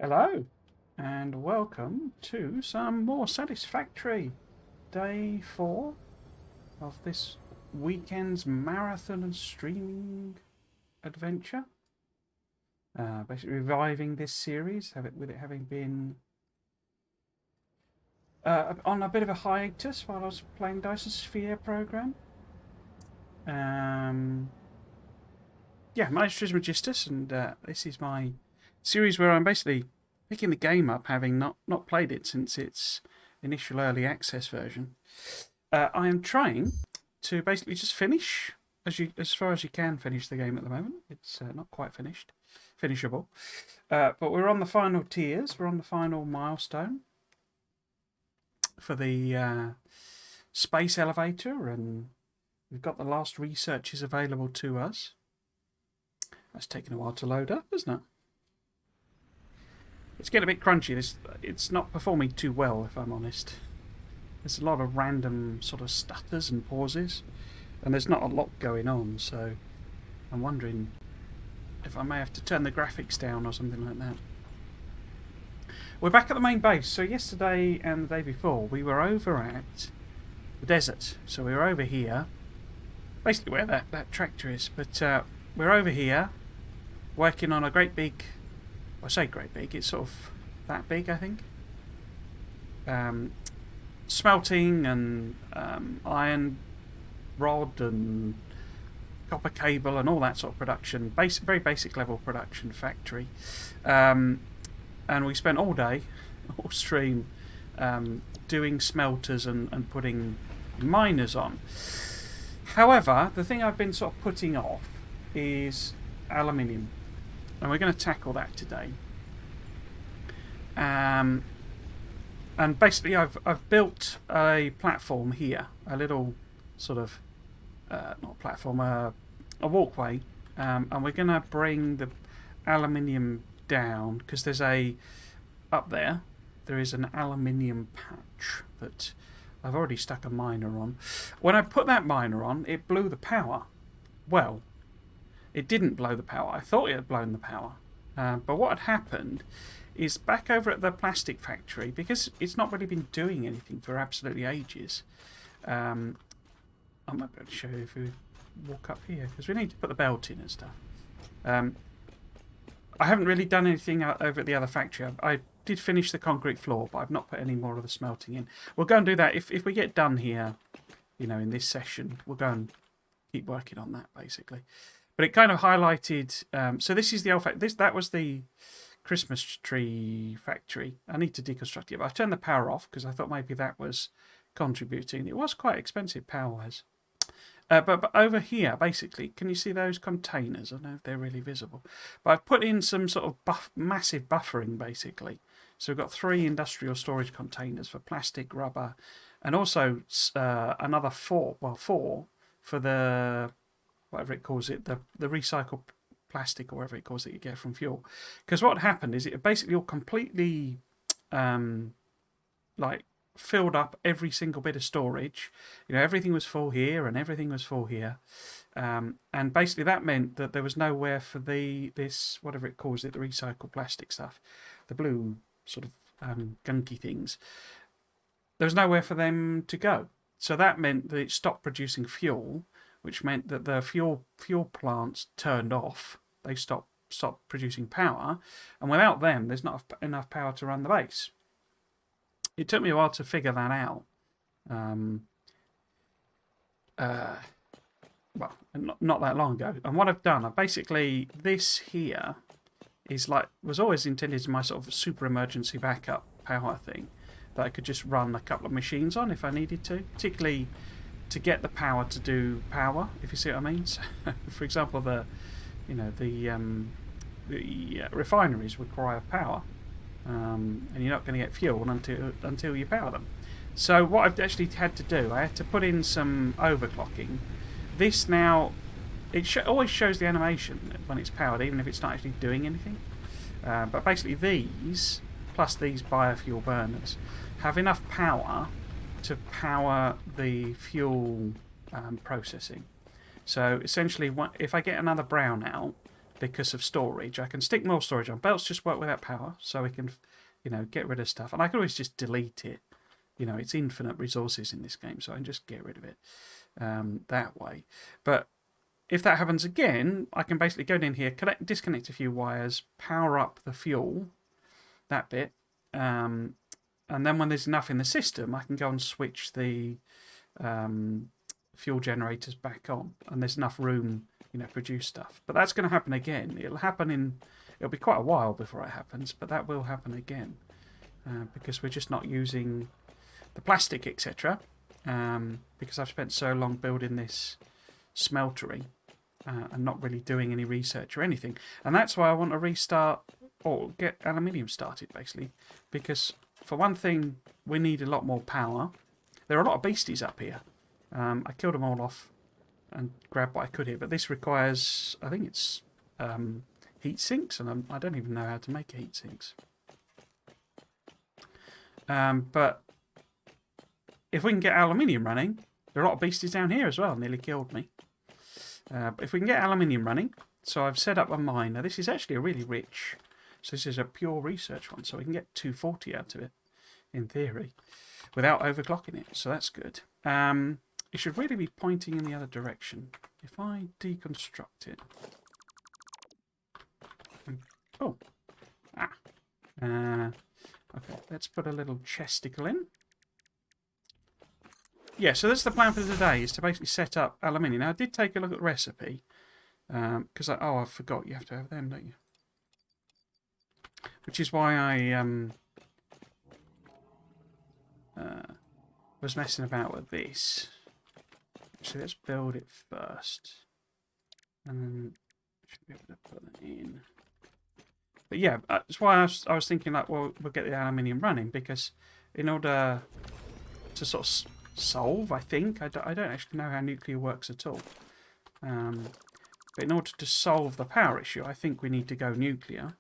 Hello, and welcome to some more Satisfactory. Day 4 of this weekend's marathon and streaming adventure. Basically reviving this series, with it having been on a bit of a hiatus while I was playing Dice's Sphere program. Yeah, my name is Trismegistus, and this is my series where I'm basically picking the game up, having not played it since its initial early access version. I am trying to basically just finish as far as you can finish the game at the moment. It's not quite finishable, but we're on the final tiers. We're on the final milestone for the space elevator, and we've got the last researches available to us. That's taken a while to load up, isn't it? It's getting a bit crunchy. It's not performing too well, if I'm honest. There's a lot of random sort of stutters and pauses, and there's not a lot going on, so I'm wondering if I may have to turn the graphics down or something like that. We're back at the main base. So yesterday and the day before, we were over at the desert. So we were over here, basically where that tractor is, but we're over here working on a great big, I say great big, it's sort of that big, I think. Smelting and iron rod and copper cable and all that sort of production, very basic level production factory. And we spent all day, all stream, doing smelters and putting miners on. However, the thing I've been sort of putting off is aluminium, and we're going to tackle that today. And basically, I've built a platform here, a little sort of not platform, a walkway, and we're going to bring the aluminium down because there's up there is an aluminium patch that I've already stuck a miner on. When I put that miner on, it blew the power. Well, it didn't blow the power. I thought it had blown the power. But what had happened is back over at the plastic factory, because it's not really been doing anything for absolutely ages. I might be able to show you if we walk up here, because we need to put the belt in and stuff. I haven't really done anything over at the other factory. I did finish the concrete floor, but I've not put any more of the smelting in. We'll go and do that. If we get done here, in this session, we'll go and keep working on that, basically. But it kind of highlighted... so this is the old factory. That was the Christmas tree factory. I need to deconstruct it. But I've turned the power off because I thought maybe that was contributing. It was quite expensive power-wise. But over here, basically, can you see those containers? I don't know if they're really visible. But I've put in some sort of massive buffering, basically. So we've got 3 industrial storage containers for plastic, rubber, and also another 4 for the... whatever it calls it, the recycled plastic or whatever it calls it you get from fuel. Because what happened is it basically all completely filled up every single bit of storage. Everything was full here and everything was full here. And basically that meant that there was nowhere for this, whatever it calls it, the recycled plastic stuff, the blue sort of gunky things. There was nowhere for them to go. So that meant that it stopped producing fuel, which meant that the fuel plants turned off. They stopped producing power, and without them, there's not enough power to run the base. It took me a while to figure that out. Well, not that long ago. And what I've done, this here was always intended as my sort of super emergency backup power thing that I could just run a couple of machines on if I needed to, particularly to get the power to do power, if you see what I mean. So, for example, the refineries require power, and you're not going to get fuel until you power them. So what I've actually had to do, I had to put in some overclocking. This now, always shows the animation when it's powered, even if it's not actually doing anything. But basically these, plus these biofuel burners, have enough power to power the fuel processing. So essentially, if I get another brownout, because of storage. I can stick more storage on. Belts just work without power, so we can, get rid of stuff. And I can always just delete it. It's infinite resources in this game, so I can just get rid of it that way. But if that happens again, I can basically go in here, disconnect a few wires, power up the fuel, that bit, and then when there's enough in the system, I can go and switch the fuel generators back on, and there's enough room, produce stuff. But that's going to happen again. It'll be quite a while before it happens, but that will happen again because we're just not using the plastic, etc. Because I've spent so long building this smeltery and not really doing any research or anything. And that's why I want to restart or get aluminium started, basically. Because, for one thing, we need a lot more power. There are a lot of beasties up here. I killed them all off and grabbed what I could here. But this requires, I think it's heat sinks, and I don't even know how to make heat sinks. But if we can get aluminium running, there are a lot of beasties down here as well. Nearly killed me. But if we can get aluminium running, so I've set up a mine. Now this is actually a really rich, so this is a pure research one, so we can get 240 out of it, in theory, without overclocking it, so that's good. It should really be pointing in the other direction. If I deconstruct it... okay, let's put a little chesticle in. Yeah, so that's the plan for today, is to basically set up aluminium. Now, I did take a look at the recipe, because I forgot you have to have them, don't you? Which is why I was messing about with this. Actually, let's build it first. And then I should be able to put that in. But yeah, that's why I was thinking, like, well, we'll get the aluminium running, because in order to sort of solve, I think, I don't actually know how nuclear works at all. But in order to solve the power issue, I think we need to go nuclear.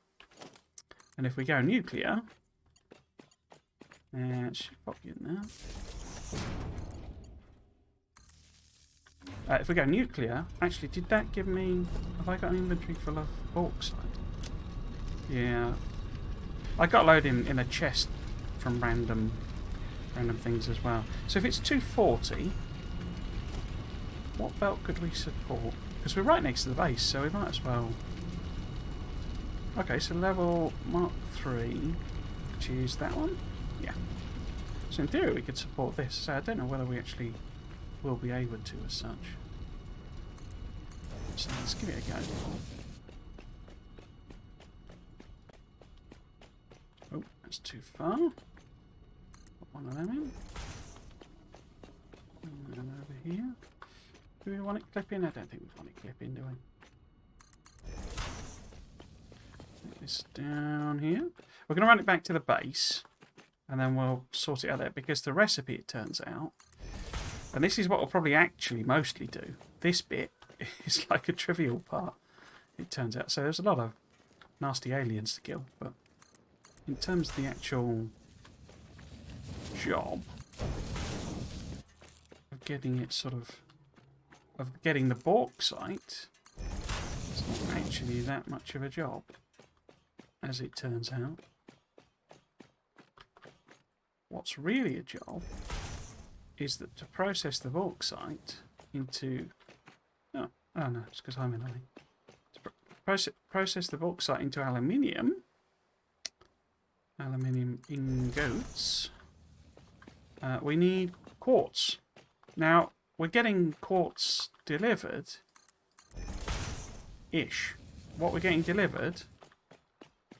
And if we go nuclear, it should pop you in there. If we go nuclear, actually, did that give me... Have I got an inventory full of bauxite? Yeah. I got a load in a chest from random things as well. So if it's 240, what belt could we support? Because we're right next to the base, so we might as well... Okay, so level Mark 3, which is that one? Yeah. So in theory we could support this, so I don't know whether we actually will be able to as such. So let's give it a go. Oh, that's too far. Put one of them in. And then over here. Do we want it clipping? I don't think we want it clipping, do we? Put this down here. We're going to run it back to the base. And then we'll sort it out there. Because the recipe, it turns out, and this is what we'll probably actually mostly do. This bit is like a trivial part, it turns out. So there's a lot of nasty aliens to kill. But in terms of the actual job of getting it sort of getting the bauxite, it's not actually that much of a job, as it turns out. What's really a job is that to process the bauxite into... Oh no, it's because I'm in to process the bauxite into aluminium ingots, we need quartz. Now, we're getting quartz delivered-ish. What we're getting delivered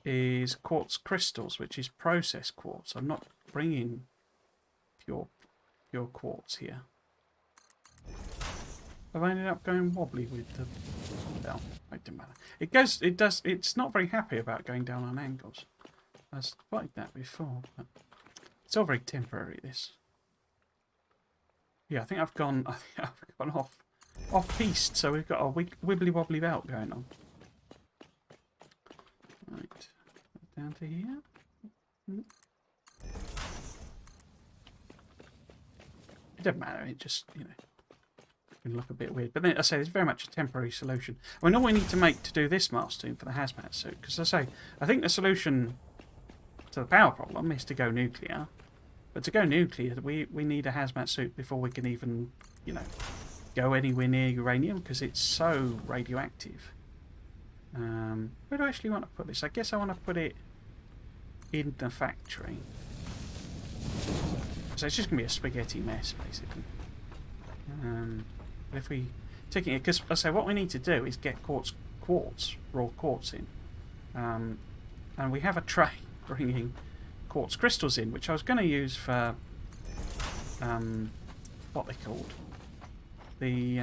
is quartz crystals, which is processed quartz. I'm not bringing pure quartz here. Have I ended up going wobbly with the bell? It doesn't matter. It's not very happy about going down on angles. I've spotted that before, but it's all very temporary, this. Yeah, I think I've gone off piste, so we've got a wibbly wobbly belt going on. Right, down to here. It doesn't matter, it just, going to look a bit weird. But then, I say, it's very much a temporary solution. I mean, all we need to make to do this mastering for the hazmat suit, because I say, I think the solution to the power problem is to go nuclear. But to go nuclear, we need a hazmat suit before we can even, you know, go anywhere near uranium, because it's so radioactive. Where do I actually want to put this? I guess I want to put it in the factory. So it's just going to be a spaghetti mess, basically. But if we take it, because I say what we need to do is get quartz, raw quartz in. And we have a tray bringing quartz crystals in, which I was going to use for what they called the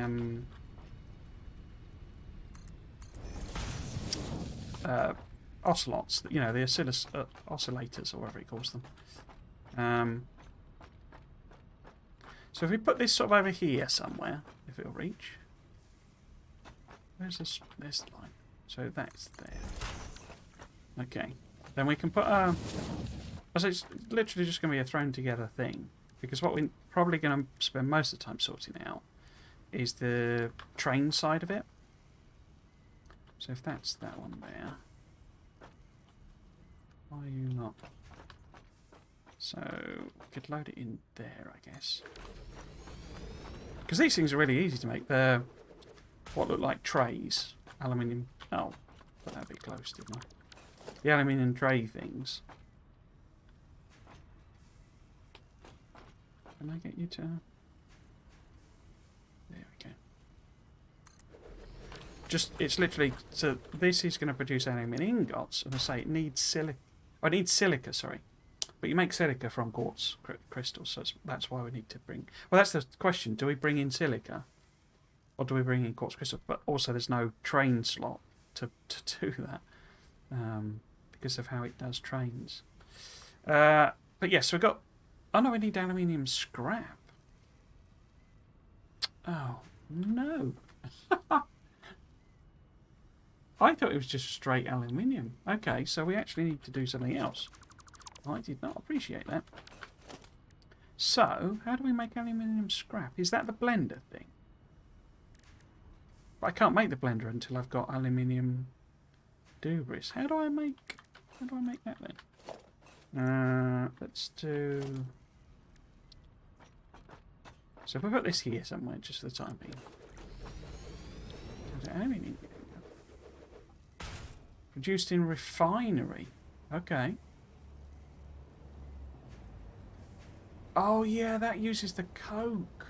ocelots, you know, the oscillators, or whatever he calls them. So if we put this sort of over here somewhere, if it'll reach. Where's this? There's the line. So that's there. Okay. Then we can put a... So it's literally just going to be a thrown together thing. Because what we're probably going to spend most of the time sorting out is the train side of it. So if that's that one there... Why are you not? So we could load it in there, I guess. Because these things are really easy to make. They're what look like trays. Aluminium. Oh, put that a bit close, didn't I? The aluminium tray things. Can I get you to... There we go. Just, it's literally... So this is going to produce aluminium ingots. And I say it needs silica. Oh, it needs silica, sorry. But you make silica from quartz crystals, so that's why we need to bring... Well, that's the question. Do we bring in silica? Or do we bring in quartz crystal? But also there's no train slot to do that. Because of how it does trains. But yes, we've got... Oh no, we need aluminium scrap. Oh, no. I thought it was just straight aluminium. Okay, so we actually need to do something else. I did not appreciate that. So, how do we make aluminium scrap? Is that the blender thing? But I can't make the blender until I've got aluminium debris. How do I make that then? Let's do... So if we put this here somewhere, just for the time being. Aluminium. Produced in refinery. Okay. Oh yeah, that uses the coke.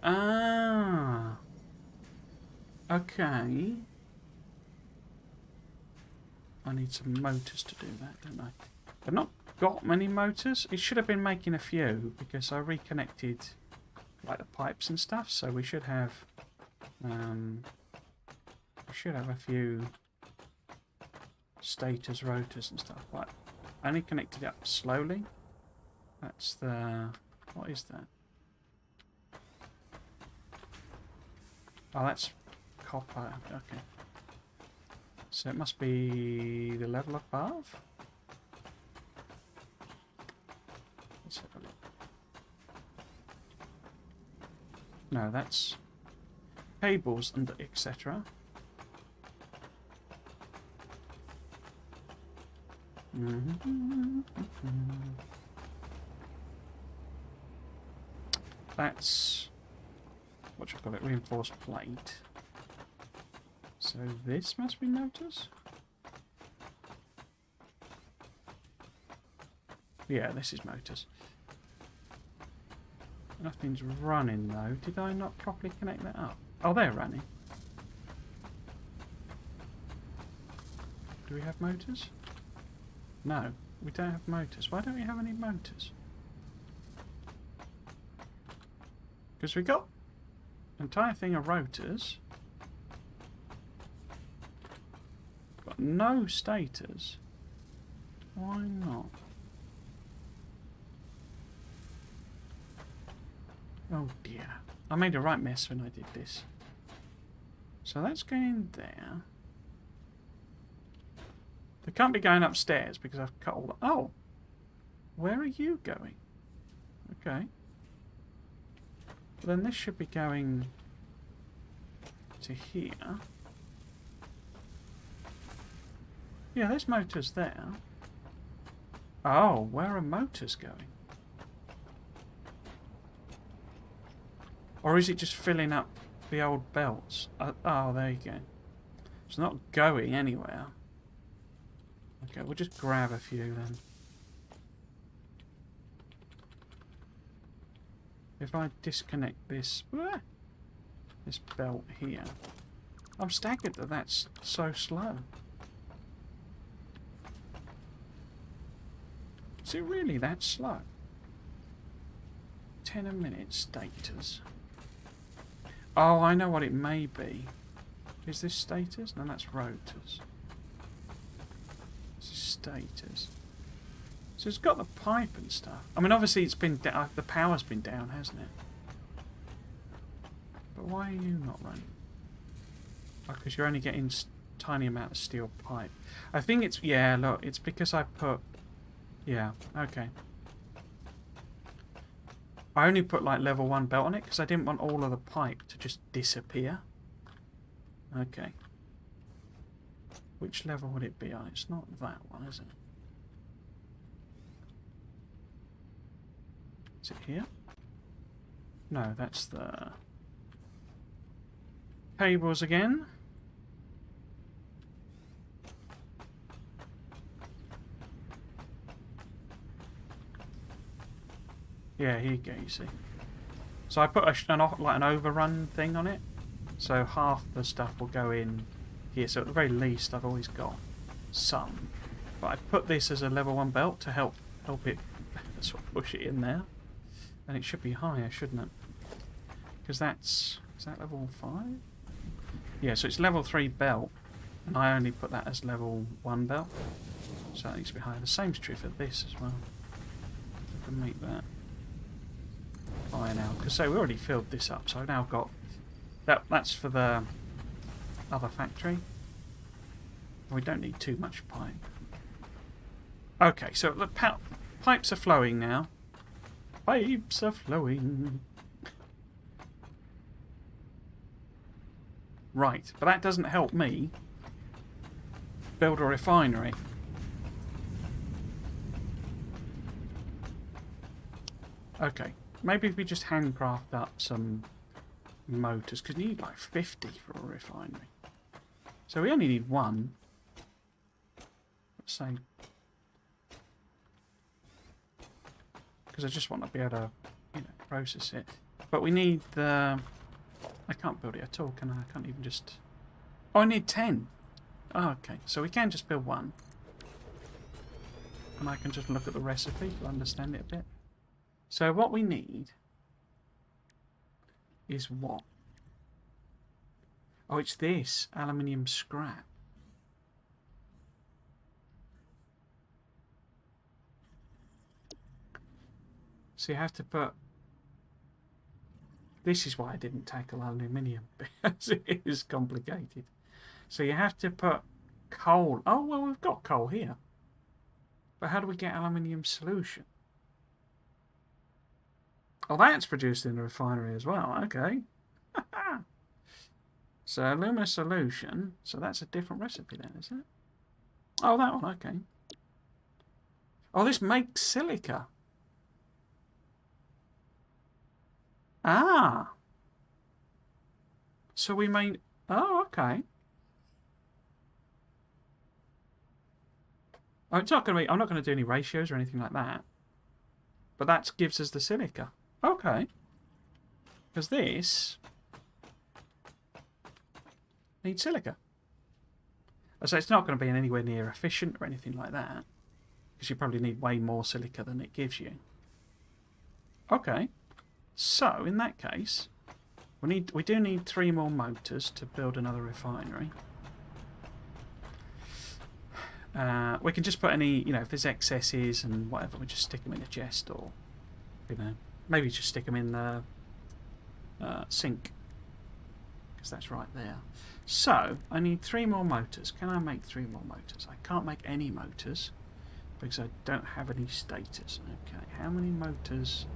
Ah. Okay. I need some motors to do that, don't I? I've not got many motors. It should have been making a few because I reconnected like the pipes and stuff, so we should have a few stators, rotors and stuff. Like, I only connected it up slowly. That's the... What is that? Oh, that's copper. Okay. So it must be the level above? Let's have a look. No, that's cables and etc. That's what you call it, reinforced plate. So this must be motors. Yeah, this is motors. Nothing's running though. Did I not properly connect that up? Oh, they're running. Do we have motors? No, we don't have motors. Why don't we have any motors? Because we got an entire thing of rotors. Got no stators. Why not? Oh dear. I made a right mess when I did this. So that's going there. They can't be going upstairs because I've cut all the... Oh! Where are you going? Okay. Then this should be going to here. Yeah, there's motors there. Oh, where are motors going? Or is it just filling up the old belts? Oh, there you go. It's not going anywhere. Okay, we'll just grab a few then. If I disconnect this belt here, I'm staggered that that's so slow. Is it really that slow? 10 a minute status. Oh, I know what it may be. Is this status? No, that's rotors. This is status. So it's got the pipe and stuff. I mean, obviously it's been the power's been down, hasn't it? But why are you not running? Oh, because you're only getting tiny amount of steel pipe. I think it's, yeah, look, it's because I put, yeah, okay. I only put like level 1 belt on it because I didn't want all of the pipe to just disappear. Okay. Which level would it be on? It's not that one, is it? Is it here? No, that's the cables again. Yeah, here you go, you see. So I put an overrun thing on it. So half the stuff will go in here. So at the very least, I've always got some. But I put this as a level 1 belt to help it sort of push it in there. And it should be higher, shouldn't it? Because is that level 5? Yeah, so it's level 3 belt. And I only put that as level 1 belt. So that needs to be higher. The same's true for this as well. I can make that higher now. Because so we already filled this up. So I've now got... That's for the other factory. We don't need too much pipe. Okay, so the pipes are flowing now. Pipes are flowing. Right, but that doesn't help me build a refinery. Okay, maybe if we just handcraft up some motors, because you need like 50 for a refinery. So we only need one. Let's say, because I just want to be able to, process it. But we need the... I can't build it at all, can I? I can't even just... Oh, I need 10. Oh, okay. So we can just build one. And I can just look at the recipe to understand it a bit. So what we need is what? Oh, it's this. Aluminium scrap. So you have to put... This is why I didn't tackle aluminium, because it is complicated. So you have to put coal. Oh, well, we've got coal here. But how do we get aluminium solution? Oh, that's produced in the refinery as well. Okay. So alumina solution. So that's a different recipe then, is it? Oh, that one. Okay. Oh, this makes silica. Ah. So we made... Oh, okay. Oh, it's not going to be... I'm not going to do any ratios or anything like that. But that gives us the silica. Okay. Because this needs silica. So it's not going to be anywhere near efficient or anything like that. Because you probably need way more silica than it gives you. Okay. So, in that case, we do need 3 more motors to build another refinery. We can just put any, if there's excesses and whatever, we just stick them in a chest or, maybe just stick them in the sink. Because that's right there. So, I need 3 more motors. Can I make 3 more motors? I can't make any motors because I don't have any status. Okay, how many motors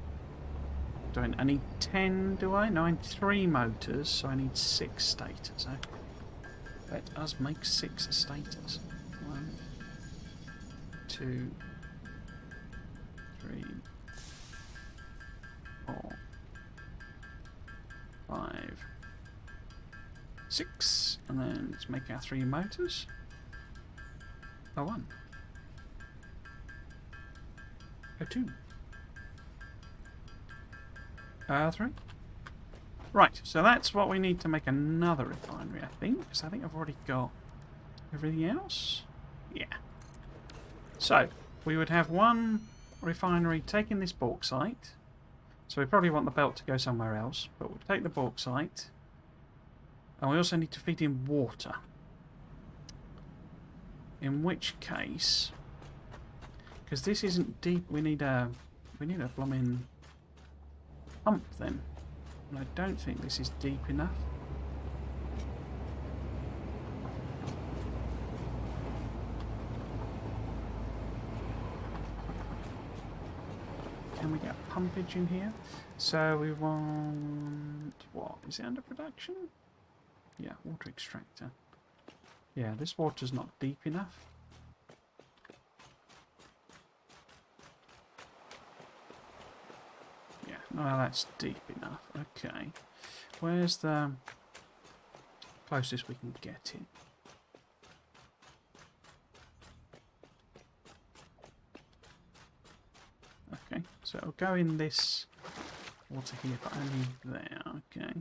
I need 10, do I? No, I need 3 motors, so I need 6 stators. Okay. Let us make 6 stators. 1, 2, 3, 4, 5, 6. And then let's make our 3 motors. Oh, 1. Oh, 2. 3. Right, so that's what we need to make another refinery, I think. Because I think I've already got everything else. Yeah. So, we would have one refinery taking this bauxite. So we probably want the belt to go somewhere else. But we'll take the bauxite. And we also need to feed in water. In which case... Because this isn't deep, we need a blooming pump then. And I don't think this is deep enough. Can we get pumpage in here? So we want... What? Is it under production? Yeah, water extractor. Yeah, this water's not deep enough. Yeah, no, that's deep enough. Okay. Where's the closest we can get it? Okay, so it'll go in this water here, but only there. Okay.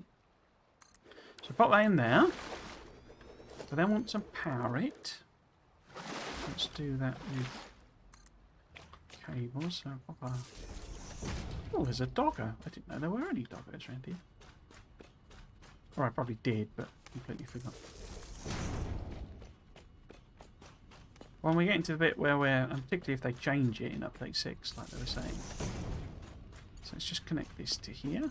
So pop that in there. So then want to power it. Let's do that with cables. So pop a... Oh, there's a dogger. I didn't know there were any doggers around here. Or I probably did, but completely forgot. When we get into the bit where we're, and particularly if they change it in update 6, like they were saying. So let's just connect this to here.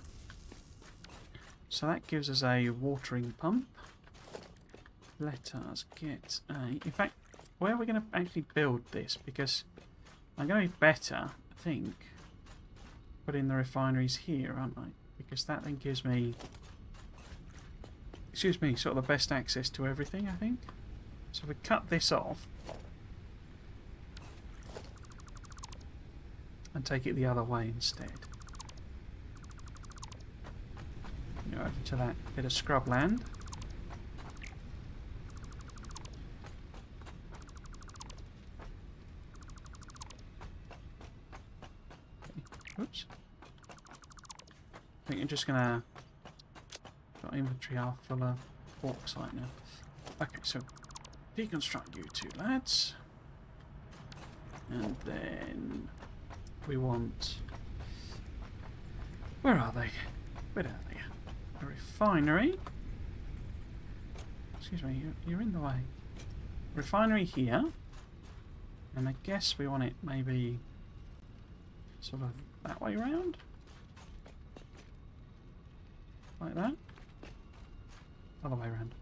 So that gives us a watering pump. Let us get a... In fact, where are we going to actually build this? Because I'm going to be better, I think, putting the refineries here, aren't I? Because that then gives me... Excuse me, sort of the best access to everything, I think. So if we cut this off and take it the other way instead. Go over to that bit of scrubland. Okay. Oops. I think I'm just gonna... Got inventory half full of bauxite now. Okay, so deconstruct you two lads. And then we want... Where are they? Where are they? A refinery. Excuse me, you're in the way. Refinery here. And I guess we want it maybe sort of that way round. Like that. Other way around.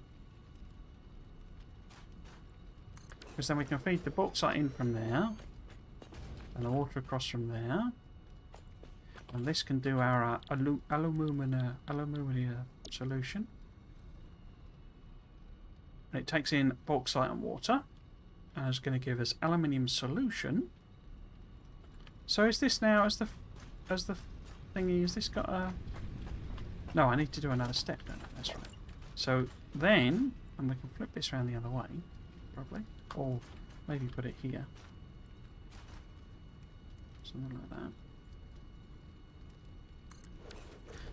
Because then we can feed the bauxite in from there. And the water across from there. And this can do our aluminium solution. And it takes in bauxite and water. And it's going to give us aluminium solution. So is this now, as the thingy, has this got a... No, I need to do another step, don't I? That's right. So then, and we can flip this around the other way, probably. Or maybe put it here. Something like that.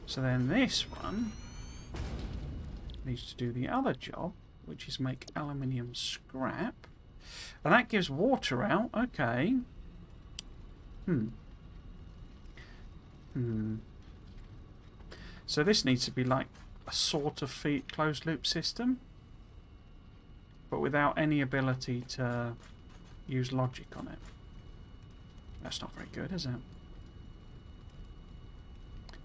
So then this one needs to do the other job, which is make aluminium scrap. And that gives water out. Okay. So this needs to be like a sort of closed loop system, but without any ability to use logic on it. That's not very good, is it?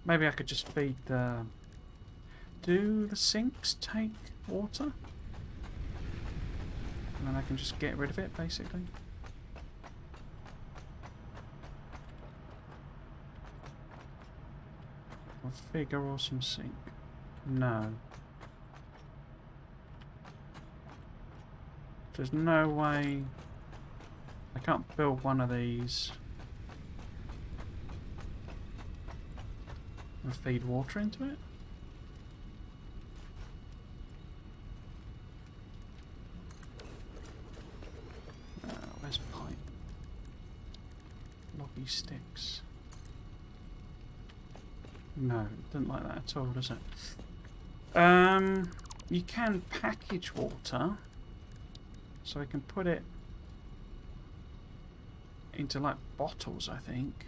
Maybe I could just feed the... Do the sinks take water? And then I can just get rid of it, basically. A figure or some sink? No. There's no way I can't build one of these and feed water into it. Where's pipe? Loggy sticks. No, doesn't like that at all, does it? You can package water. So we can put it into like bottles, I think,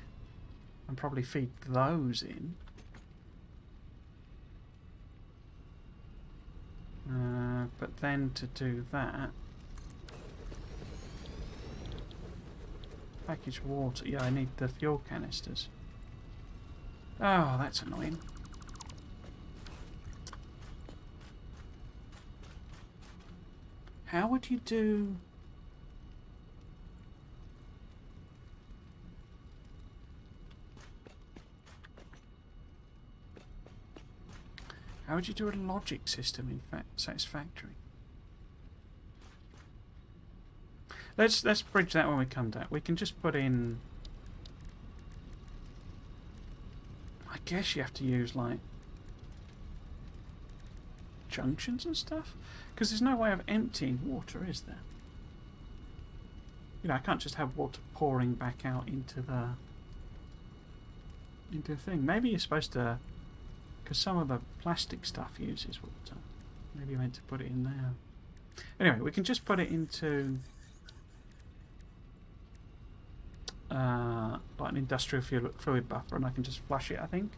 and probably feed those in. But then to do that, package water. Yeah, I need the fuel canisters. Oh, that's annoying. How would you do... How would you do a logic system in Satisfactory? Let's bridge that when we come to that. We can just put in... I guess you have to use like junctions and stuff, because there's no way of emptying water, is there? You know, I can't just have water pouring back out into the thing. Maybe you're supposed to, because some of the plastic stuff uses water. Maybe you're meant to put it in there. Anyway, we can just put it into like an industrial fluid buffer, and I can just flush it. I think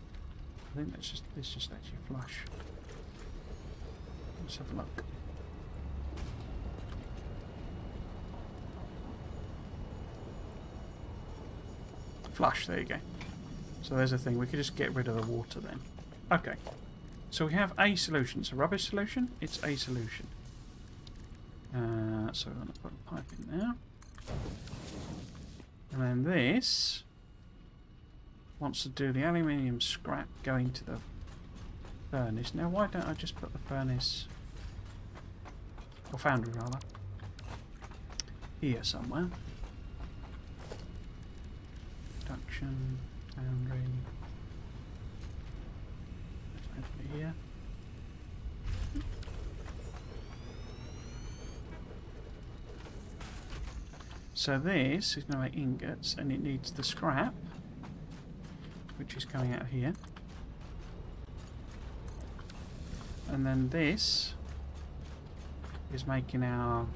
this just lets you flush. Let's have a look. Flush, there you go. So there's a thing, we could just get rid of the water then. Okay, so we have a solution. It's a rubbish solution, it's a solution. So we're going to put a pipe in there. And then this wants to do the aluminium scrap going to the furnace. Now why don't I just put the furnace, or foundry rather, here somewhere. Production, foundry, let's put it here. So this is going to make ingots, and it needs the scrap, which is coming out here. And then this is making our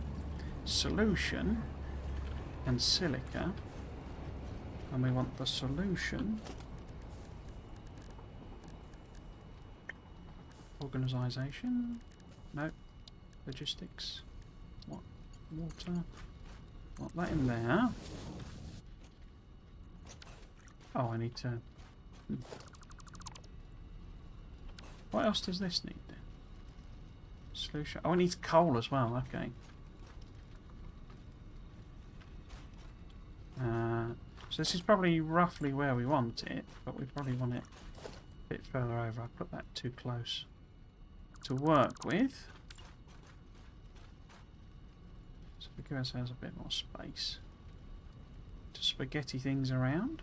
solution and silica, and we want the solution organisation, no, logistics, what, water, want that in there. Oh, I need to, what else does this need then? Solution, oh, it needs coal as well, okay. So this is probably roughly where we want it, but we probably want it a bit further over. I put that too close to work with. So we give ourselves a bit more space to spaghetti things around.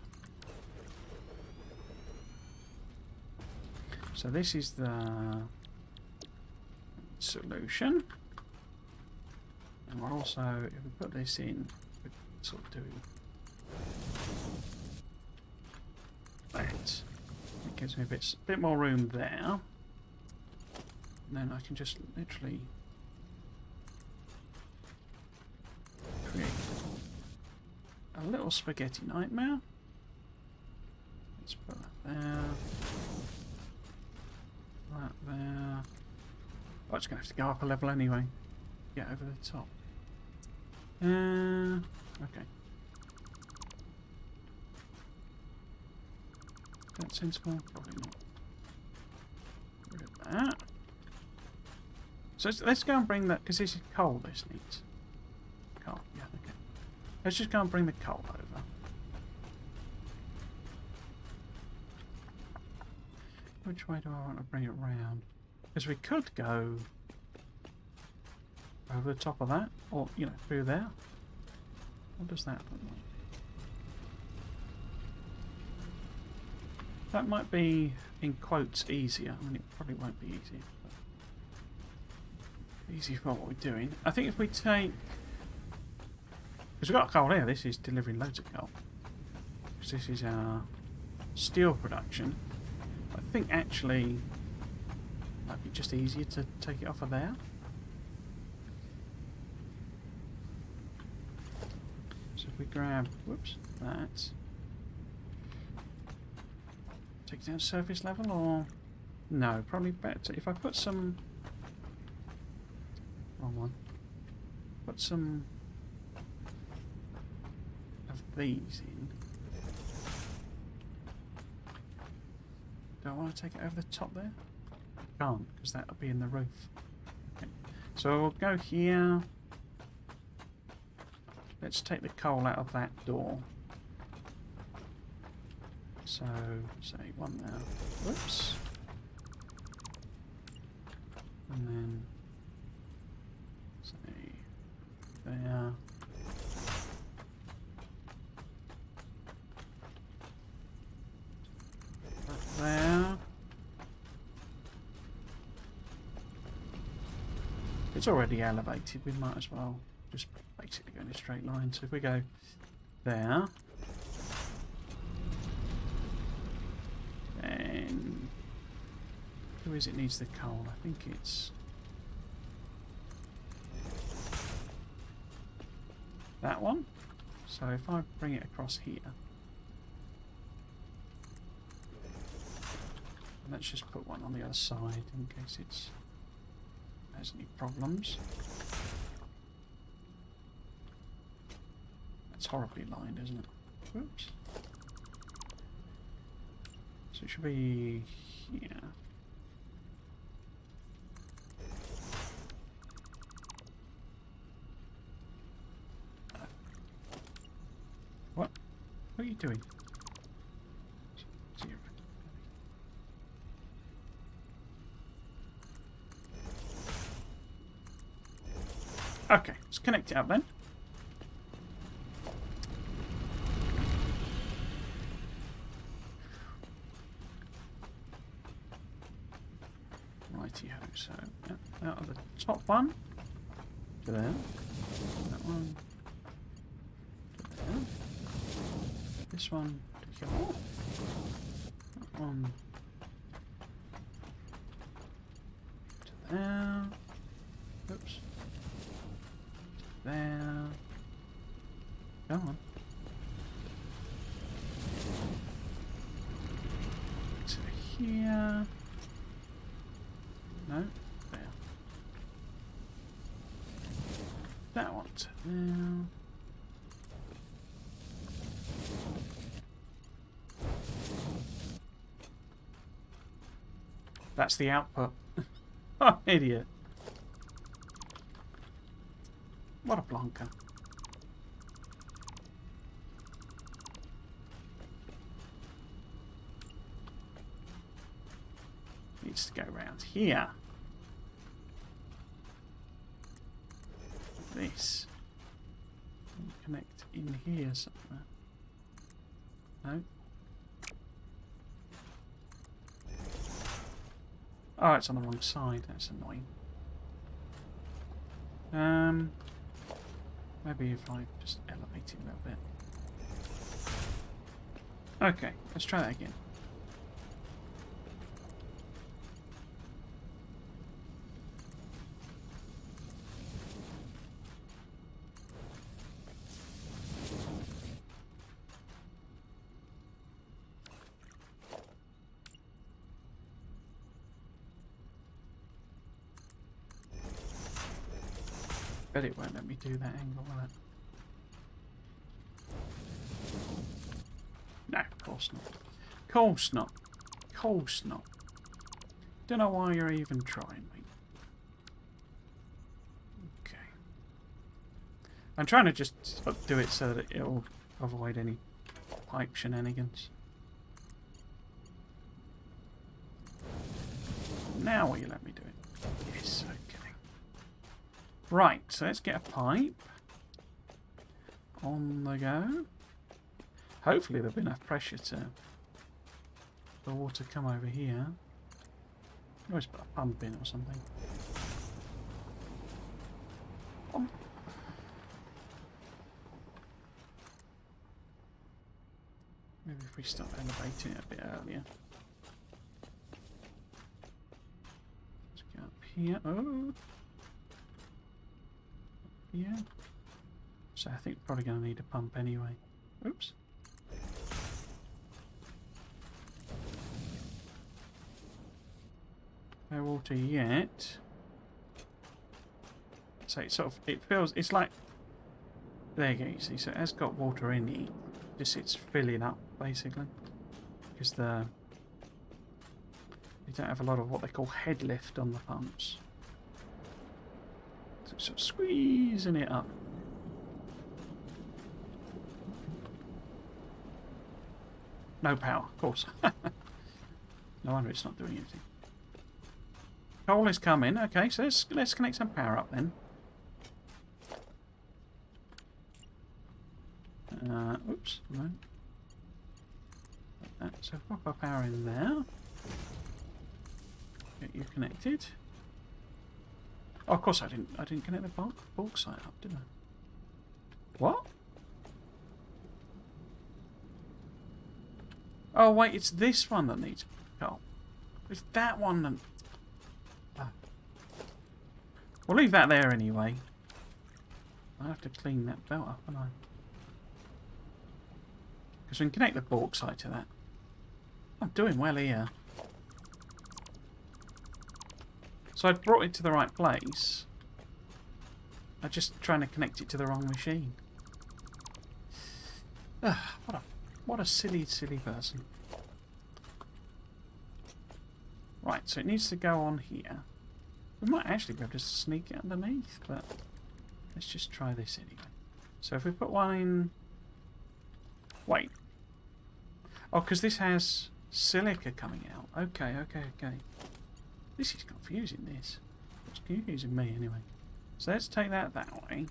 So this is the solution. And we're also, if we put this in, we're sort of doing that. It gives me a bit more room there. And then I can just literally create a little spaghetti nightmare. Let's put that there. That there. Oh, it's going to have to go up a level anyway. Get over the top. Okay. That sensible? Probably not. Rid of that. So let's go and bring that, because this is coal this needs. Coal, yeah, okay. Let's just go and bring the coal over. Which way do I want to bring it round? Because we could go over the top of that, or, you know, through there. What does that look like? That might be, in quotes, easier. I mean, it probably won't be easier. But easy for what we're doing. I think if we take... Because we've got coal here. This is delivering loads of coal. Because this is our steel production. I think actually it might be just easier to take it off of there. So if we grab, whoops, that. Take it down to surface level, or no, probably better if I put some, wrong one, put some of these in. Do I want to take it over the top there? Can't, because that'll be in the roof. Okay. So we'll go here. Let's take the coal out of that door. So, say one there. Whoops. And then, say, there. That there. It's already elevated, we might as well just basically go in a straight line. So if we go there. Then, who is it needs the coal? I think it's that one. So if I bring it across here, and let's just put one on the other side in case it has any problems. That's horribly lined, isn't it? Oops. So it should be here. What? What are you doing? Okay, let's connect it up then. Righty-ho, so out of the top one to there, that one to there, this one to here, that one to there, oops, to there, go on, to here. No, there. That one to there. That's the output. Oh, idiot. What a blonker. Needs to go around here. This. And connect in here somewhere. No. Oh, it's on the wrong side. That's annoying. Maybe if I just elevate it a little bit. Okay, let's try that again. Bet it won't let me do that angle, will it? No, of course not. Of course not. Of course not. Don't know why you're even trying, mate. Okay. I'm trying to just do it so that it'll avoid any pipe shenanigans. now, or will you let me do it? Yes, okay. Right, so let's get a pipe. On the go. Hopefully there'll be enough pressure to the water come over here. Always put a pump in or something. Maybe if we start elevating it a bit earlier. Let's get up here. Oh! Yeah. So I think we're probably going to need a pump anyway. Oops. No water yet. So it sort of, it feels, it's like, there you go, you see, so it has got water in it, just it's filling up basically, because you don't have a lot of what they call head lift on the pumps. So it's sort of squeezing it up. No power, of course. No wonder it's not doing anything. Coal is coming. Okay, so let's connect some power up then. Oops, no. Like that. So pop our power in there. Get you connected. Oh, of course I didn't connect the bauxite up, did I? What? Oh wait, it's this one that needs coal. It's that one that... We'll leave that there anyway. I have to clean that belt up, won't I? Because we can connect the bauxite to that. I'm doing well here. So I brought it to the right place. I'm just trying to connect it to the wrong machine. What a silly person. Right, so it needs to go on here. We might actually be able to sneak it underneath, but let's just try this anyway. So if we put one in... Wait. Oh, because this has silica coming out. Okay. This is confusing, this. It's confusing me anyway. So let's take that way.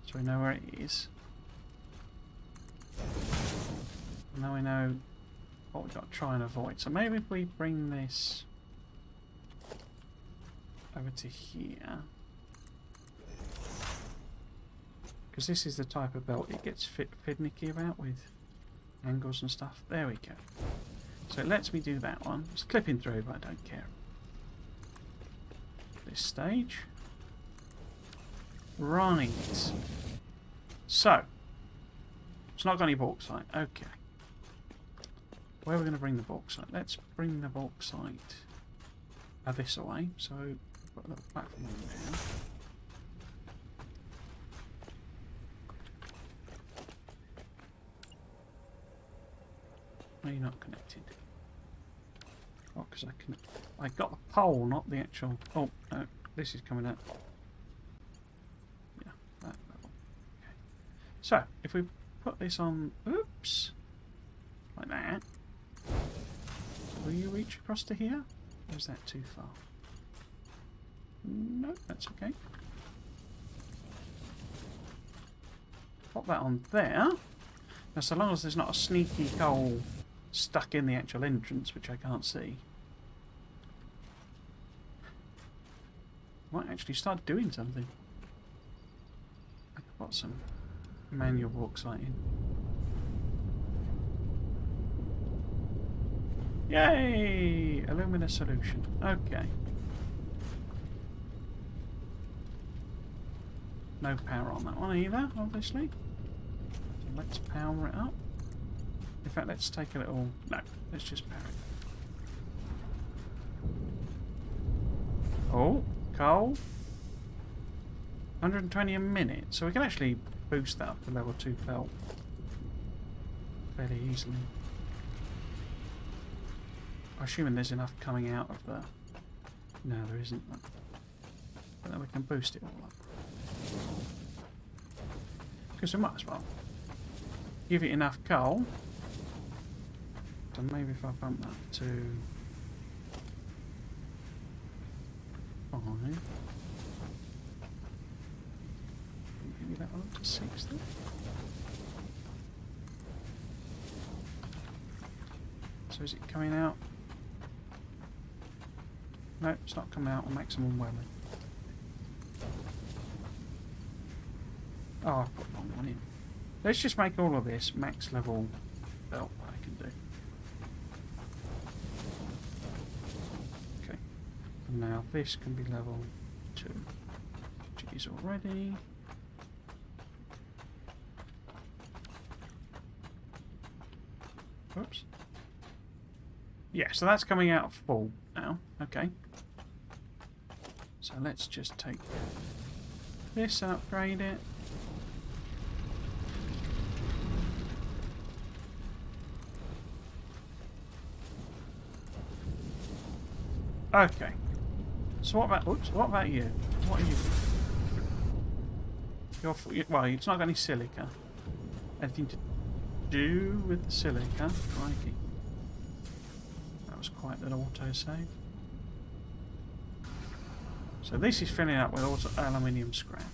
So we know where it is. And now we know what we've got to try and avoid. So maybe if we bring this over to here, because this is the type of belt it gets finicky about with angles and stuff. There we go. So it lets me do that one. It's clipping through, but I don't care. This stage. Right. So it's not got any bauxite. Okay. Where are we going to bring the bauxite? Let's bring the bauxite this way. So put a little platform in there. Are you not connected? Oh, because I got the pole, not the actual... Oh, no, this is coming out. Yeah, that level. Okay. So, if we put this on... Oops! Like that. Will you reach across to here? Or is that too far? No, that's okay. Pop that on there. Now, so long as there's not a sneaky coal stuck in the actual entrance, which I can't see. Might actually start doing something. I've got some manual bauxite in. Yay! Alumina solution. Okay. No power on that one either, obviously. So let's power it up. In fact, let's take a little... No, let's just power it. Oh, coal. 120 a minute. So we can actually boost that up to level 2 belt fairly easily. I'm assuming there's enough coming out of the... No, there isn't. But then we can boost it all up. Because we might as well give it enough coal. So maybe if I bump that to Maybe that one up to 60. So is it coming out? No, it's not coming out on maximum welding. Oh, I put the wrong one in. Let's just make all of this max level belt that I can do. Okay. And now this can be level 2. Which it is already. Whoops. Yeah, so that's coming out full now. Okay. So let's just take this and upgrade it. Okay. So what about... Oops, what about you? What are you... Well, it's not got any silica. Anything to do with the silica? Crikey. That was quite an autosave. So this is filling up with aluminium scrap.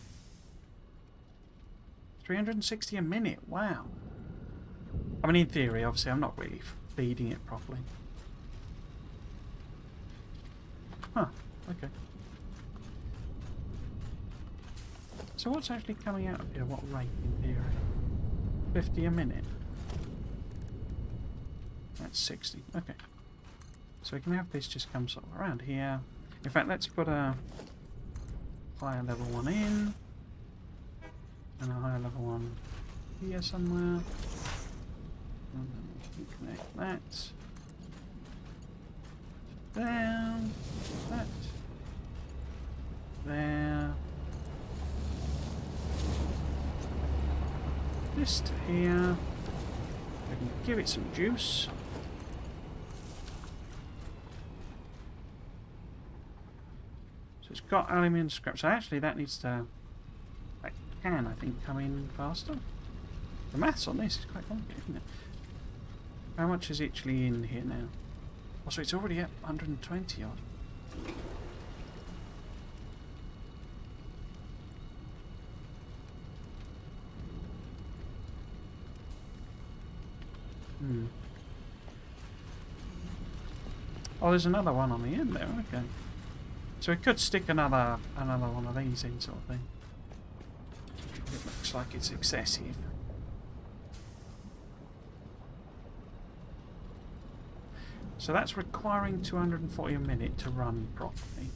360 a minute, wow. I mean, in theory, obviously, I'm not really feeding it properly. Huh, okay. So what's actually coming out of here? What rate in theory? 50 a minute? That's 60, okay. So we can have this just come sort of around here. In fact, let's put a higher level one in. And a higher level one here somewhere. And then we can connect that. There. That. There. This to here. We can give it some juice. So it's got aluminium scrap. So actually that needs to... That can, I think, come in faster. The maths on this is quite complicated, isn't it? How much is actually in here now? Oh, so it's already at 120 odd. Oh, there's another one on the end there, okay. So we could stick another one of these in, sort of thing. It looks like it's excessive. So that's requiring 240 a minute to run properly.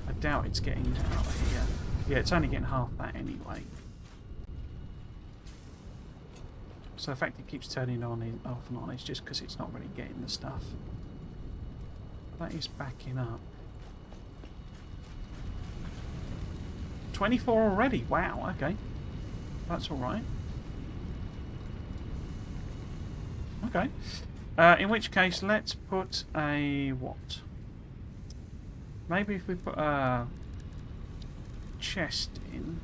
I doubt it's getting out of here. Yeah, it's only getting half that anyway. So the fact it keeps turning on off and on is just because it's not really getting the stuff. That is backing up. 24 already. Wow, okay. That's alright. Okay. In which case, let's put a what? Maybe if we put a chest in,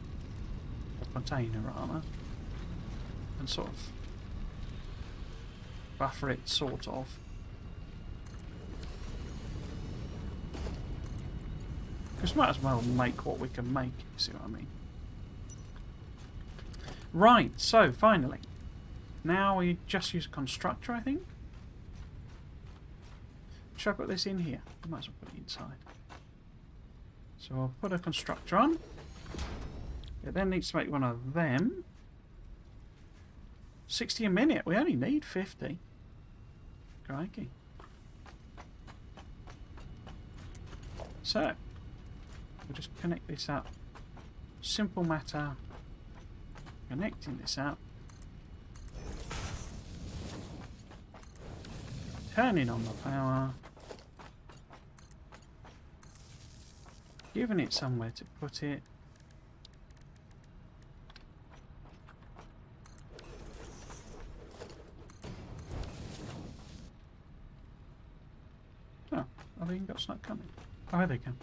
a container rather, and sort of buffer it, sort of. Because might as well make what we can make, you see what I mean? Right, so finally. Now we just use a constructor, I think. Should I put this in here? I might as well put it inside. So I'll put a constructor on. It then needs to make one of them. 60 a minute. We only need 50. Crikey. So, we'll just connect this up. Simple matter. Connecting this up. Turning on the power. Giving it somewhere to put it. Oh, have they even got something coming? Oh, here they come.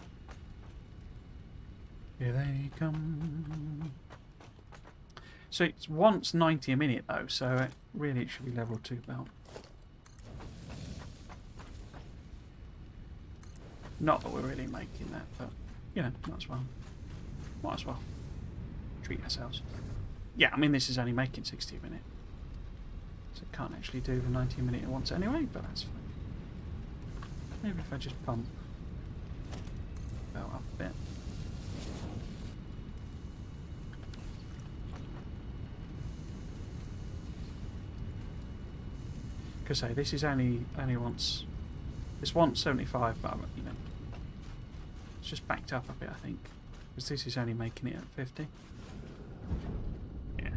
Here they come. So it wants 90 a minute though, so really it should be level 2 belt. Not that we're really making that, but, you know, might as well. Might as well. Treat ourselves. Yeah, I mean, this is only making 60 a minute. So it can't actually do the 90 a minute it wants anyway, but that's fine. Maybe if I just pump belt up a bit. Because say this is only wants, this wants 75, but you know, it's just backed up a bit, I think, because this is only making it at 50. Yeah.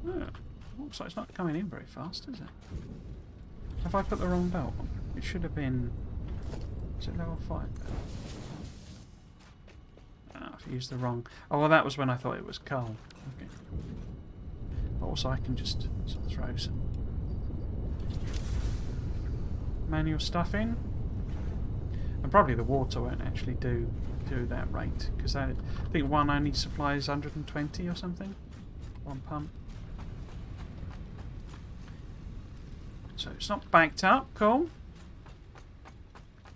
Oh, looks like it's not coming in very fast, is it? Have I put the wrong belt on? It should have been. Is it level 5? I've used the wrong. Oh, well, that was when I thought it was coal. Okay. But also, I can just sort of throw some manual stuff in, and probably the water won't actually do that rate, because I think one only supplies 120 or something. One pump. So it's not backed up. Cool.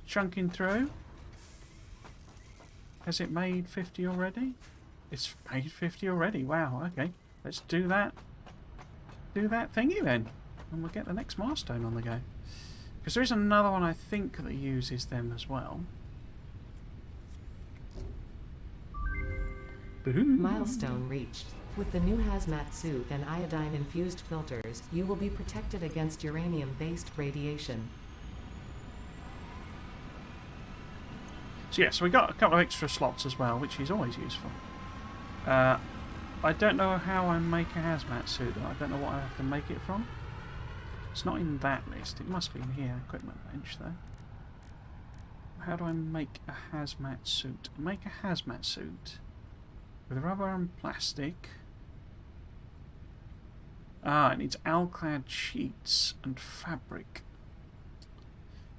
Chunking through. Has it made 50 already? It's made 50 already. Wow, okay. Let's do that. Do that thingy then. And we'll get the next milestone on the go. Because there is another one I think that uses them as well. Milestone reached. With the new hazmat suit and iodine-infused filters, you will be protected against uranium-based radiation. So yeah, so we got a couple of extra slots as well, which is always useful. I don't know how I make a hazmat suit though. I don't know what I have to make it from. It's not in that list. It must be in here. Equipment bench though. How do I make a hazmat suit? Make a hazmat suit with rubber and plastic. It needs alclad sheets and fabric.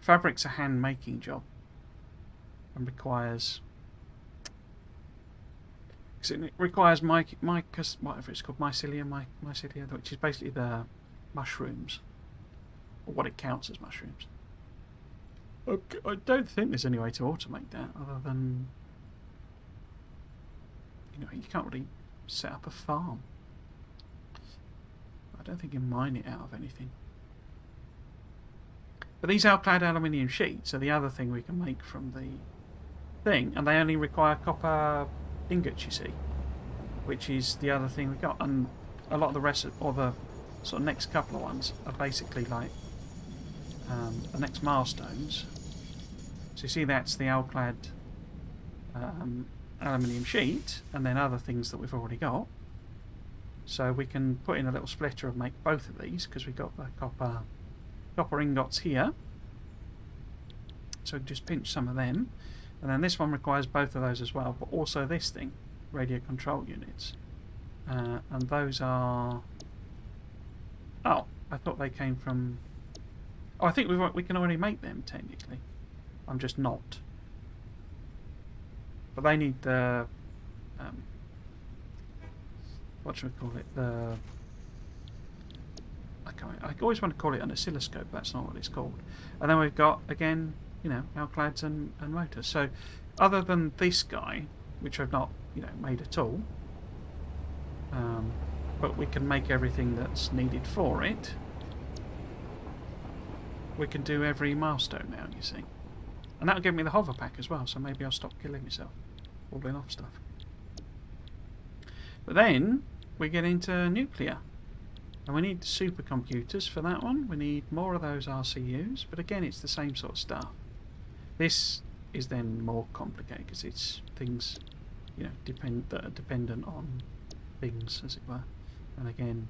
Fabric's a hand making job. And requires, because it requires whatever it's called, mycelia, which is basically the mushrooms, or what it counts as mushrooms. I don't think there's any way to automate that other than, you know, you can't really set up a farm. I don't think you mine it out of anything. But these alclad aluminium sheets are the other thing we can make from the thing, and they only require copper ingots, you see, which is the other thing we got. And a lot of the rest, or the sort of next couple of ones, are basically like the next milestones. So you see, that's the alclad aluminium sheet, and then other things that we've already got. So we can put in a little splitter and make both of these, because we've got the copper ingots here. So just pinch some of them. And then this one requires both of those as well, but also this thing, radio control units. And those are... Oh, I thought they came from... Oh, I think we can already make them, technically. I'm just not. But they need the... what should we call it? The... I always want to call it an oscilloscope, that's not what it's called. And then we've got, again, you know, alclads and motors. So, other than this guy, which I've not, you know, made at all, but we can make everything that's needed for it. We can do every milestone now, you see. And that'll give me the hover pack as well, so maybe I'll stop killing myself, falling off stuff. But then, we get into nuclear. And we need supercomputers for that one. We need more of those RCUs, but again, it's the same sort of stuff. This is then more complicated because it's things, you know, that are dependent on things, as it were. And again,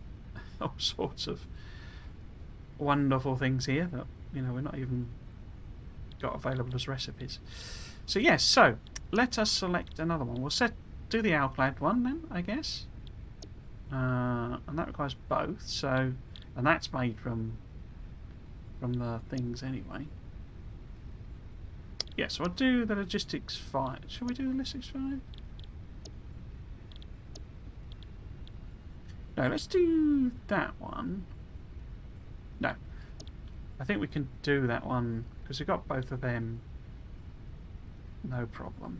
all sorts of wonderful things here that, you know, we're not even got available as recipes. So yes, so let us select another one. We'll do the alclad one then, I guess. And that requires both. So, and that's made from the things anyway. Yeah, so I'll do the logistics 5. Shall we do the logistics 5? No, let's do that one. No. I think we can do that one because we've got both of them. No problem.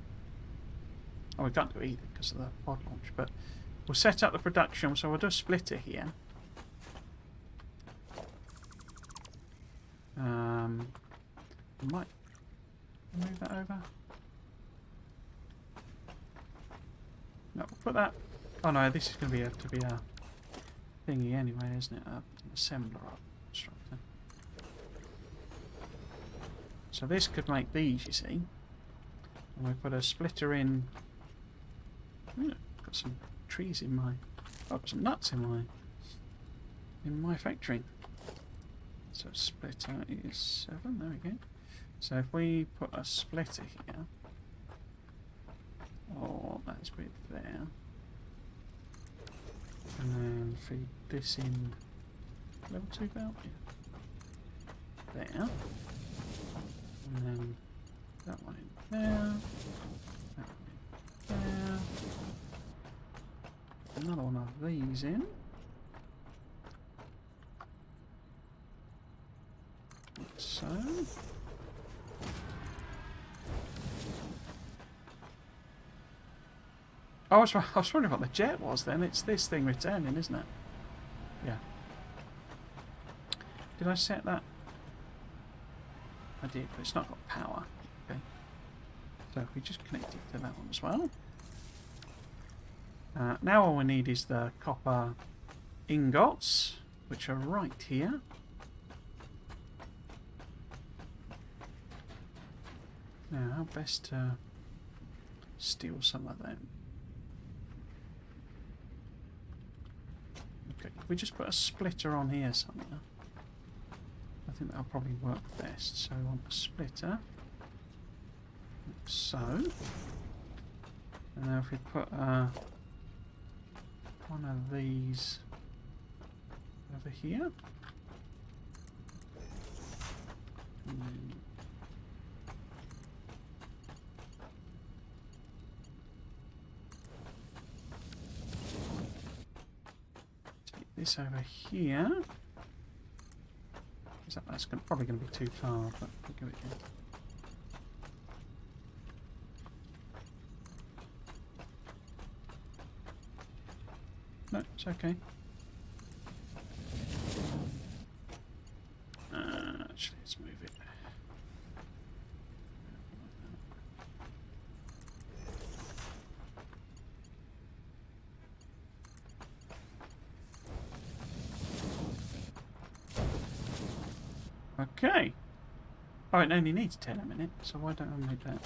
Oh, we can't do either because of the pod launch, but we'll set up the production. So we'll do a splitter here. I might move that over. No, we'll put that. Oh no, this is going to be a thingy anyway, isn't it? An assembler constructor. So this could make these, you see. And we put a splitter in. Ooh, got some trees in my. Oh, got some nuts in my factory. So splitter is 7. There we go. So if we put a splitter here, or that's with there, and then feed this in level 2 belt, yeah. There, and then that one in there, that one in there, another one of these in. Like so. I was wondering what the jet was then. It's this thing returning, isn't it? Yeah. Did I set that? I did, but it's not got power. Okay. So if we just connect it to that one as well. Now all we need is the copper ingots, which are right here. Now, how best to steal some of them? Okay, if we just put a splitter on here somewhere, I think that'll probably work best. So we want a splitter, like so. And now if we put one of these over here. And then this over here. That's probably going to be too far, but we'll give it here. No, it's okay. Actually, let's move it. Okay. Oh, it only needs 10 a minute, so why don't I make that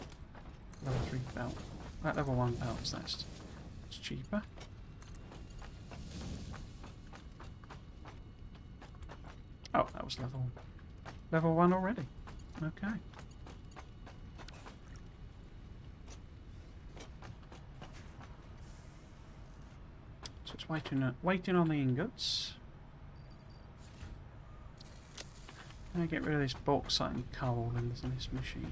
level 3 belt? That level 1 belt, that's cheaper. Oh, that was level 1 already. Okay. So it's waiting on the ingots. Now get rid of this bauxite and coal in this machine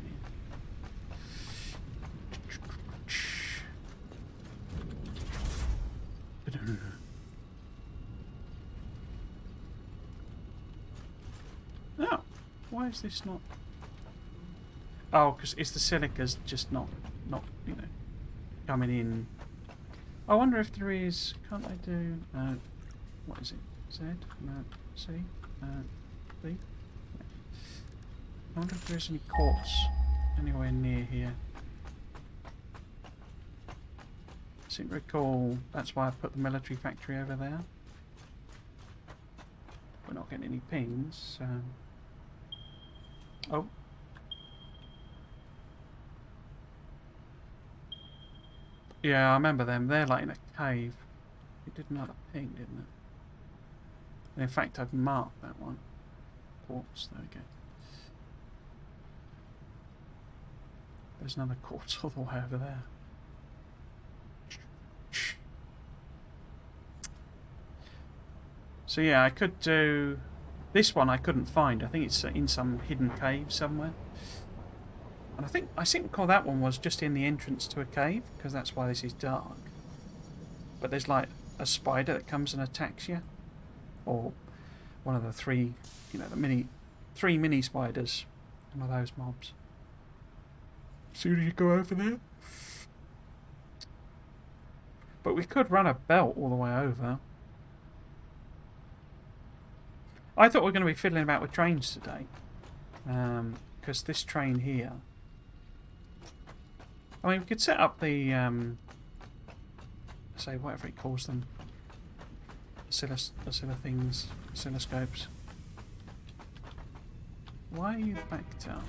here. Oh, why is this not? Oh, because it's the silica's just not coming in. I wonder if there is. Can't I do? What is it? Z? No. C? B? I wonder if there's any quartz anywhere near here. I seem to recall that's why I put the military factory over there. We're not getting any pings, so... Oh. Yeah, I remember them. They're like in a cave. It did another ping, didn't it? And in fact, I've marked that one. Quartz, there we go. There's another quartz all the way over there. So yeah, I could do... This one I couldn't find. I think it's in some hidden cave somewhere. And I seem to recall that one was just in the entrance to a cave, because that's why this is dark. But there's like a spider that comes and attacks you, or one of the three, the three mini spiders, one of those mobs. As soon as you go over there. But we could run a belt all the way over. I thought we were going to be fiddling about with trains today. Because this train here... I mean, we could set up the... say, whatever he calls them. Oscilloscopes. Why are you backed up?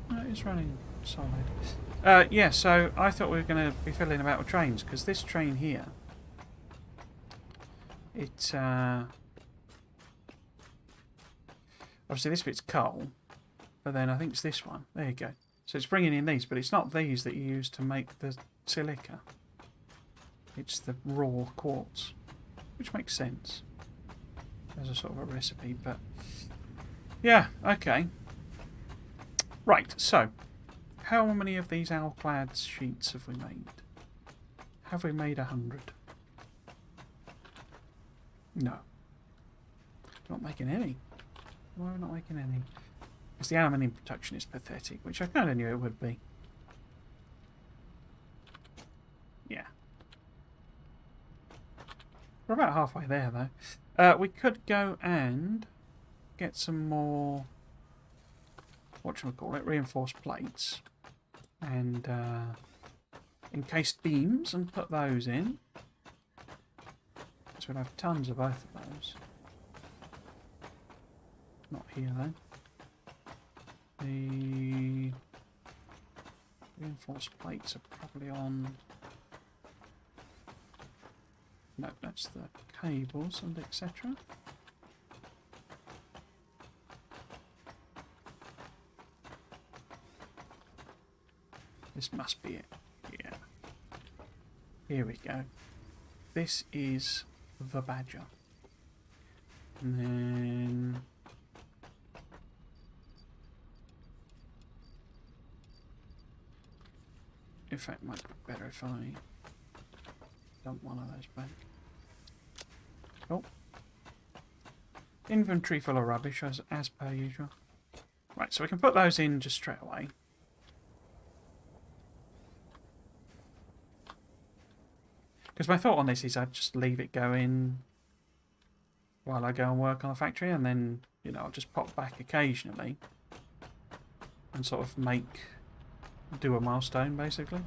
No, it's running solid. Yeah, so I thought we were going to be fiddling about with trains, because this train here, it, obviously this bit's coal, but then I think it's this one. There you go. So it's bringing in these, but it's not these that you use to make the silica. It's the raw quartz, which makes sense. There's a sort of a recipe, but yeah, okay. Right, so how many of these alclad sheets have we made? Have we made 100? No. We're not making any. Why are we not making any? Because the aluminium production is pathetic, which I kind of knew it would be. Yeah. We're about halfway there, though. We could go and get some more, whatchamacallit, reinforced plates. And encased beams, and put those in. So we'll have tons of both of those. Not here, though. The reinforced plates are probably on... No, that's the cables and etc. This must be it. Yeah. Here we go. This is the Badger. And then... in fact, it might be better if I dump one of those back. Oh. Inventory full of rubbish, as per usual. Right, so we can put those in just straight away. Because my thought on this is I'd just leave it going while I go and work on the factory, and then, I'll just pop back occasionally and sort of do a milestone, basically,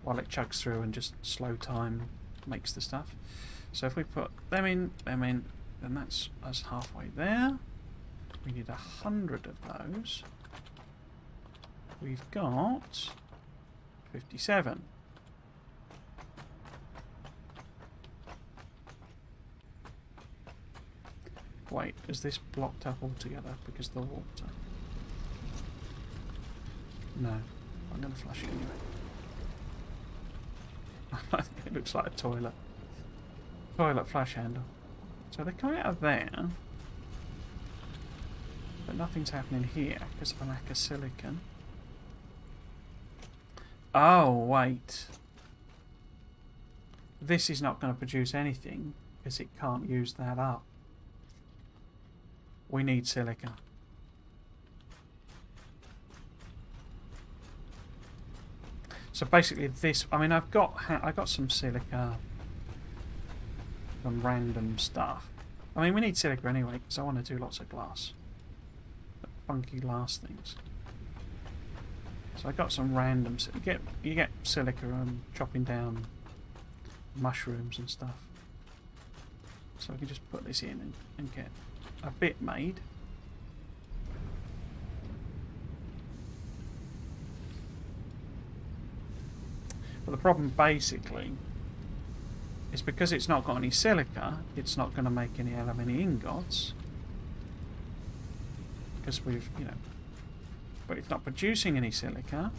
while it chugs through and just slow time makes the stuff. So if we put them in, then that's us halfway there. We need 100 of those. We've got 57. Wait, is this blocked up altogether because of the water? No, I'm going to flush it anyway. It looks like a toilet. Toilet flush handle. So they're coming out of there. But nothing's happening here because of a lack of silicon. Oh, wait. This is not going to produce anything because it can't use that up. We need silica. So basically this, I mean, I got some silica from random stuff. I mean, we need silica anyway because I want to do lots of glass. Funky glass things. So I got some random, you get silica chopping down mushrooms and stuff. So I can just put this in and get a bit made. But the problem basically is because it's not got any silica, it's not going to make any aluminium ingots. Because we've, but it's not producing any silica.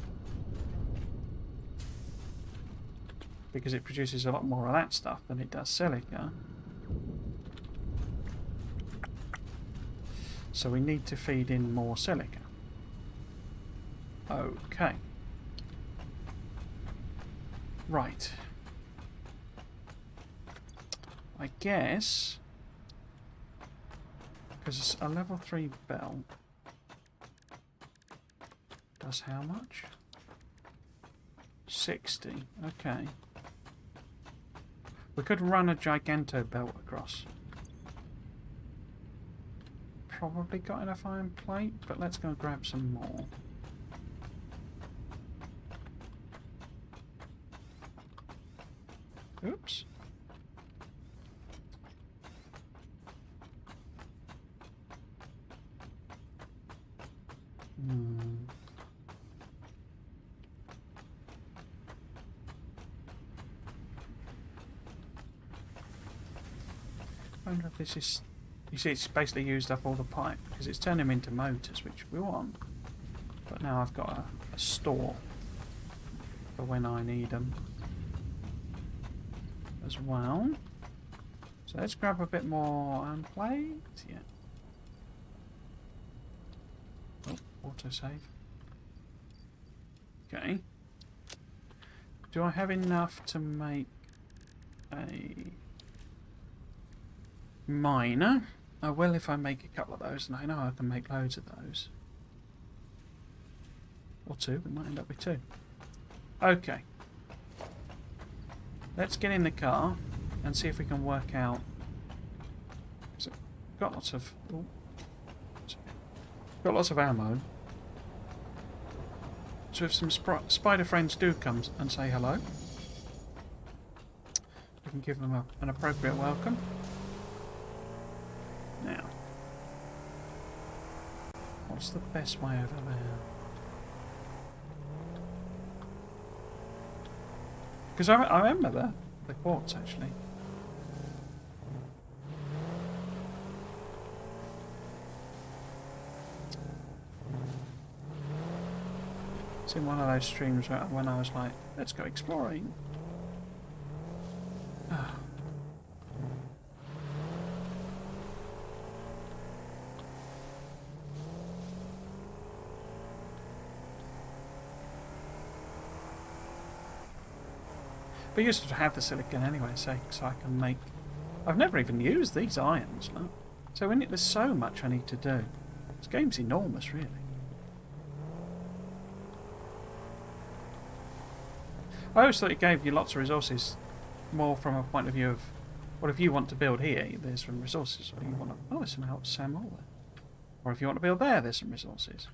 Because it produces a lot more of that stuff than it does silica. So we need to feed in more silica. Okay. Right. I guess... because a level 3 belt does how much? 60. Okay. We could run a giganto belt across. Probably got enough iron plate, but let's go grab some more. Oops. I wonder if this is... You see, it's basically used up all the pipe, because it's turned them into motors, which we want. But now I've got a store for when I need them as well. So let's grab a bit more iron plate. Yeah. Oh, autosave. Okay. Do I have enough to make a miner? I will if I make a couple of those, and I know I can make loads of those. Or two, we might end up with two. Okay. Let's get in the car and see if we can work out. So, got lots of... Oh, got lots of ammo. So if some spider friends do come and say hello, we can give them an appropriate welcome. Now, what's the best way over there? Because I remember the quartz actually. It's in one of those streams when I was like, let's go exploring. But I used to have the silicon anyway, so I can make... I've never even used these irons, look. So there's so much I need to do. This game's enormous, really. I always thought it gave you lots of resources, more from a point of view of, what if you want to build here, there's some resources, or you want to... Oh, there's some Sam all there. Or if you want to build there, there's some resources.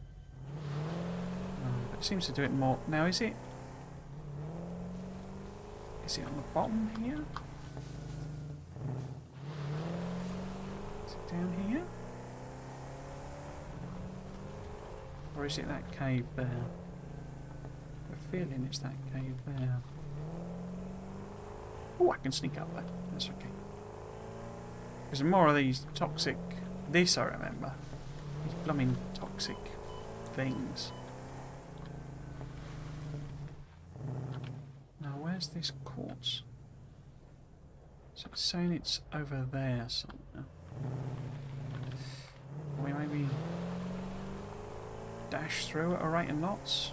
But it seems to do it more... Now, is it... Is it on the bottom here? Is it down here? Or is it that cave there? I have a feeling it's that cave there. Oh, I can sneak up there. That's okay. There's more of these toxic... This I remember. These blooming toxic things. Where's this quartz? So it's saying it's over there somewhere. Can we maybe dash through at a rate of knots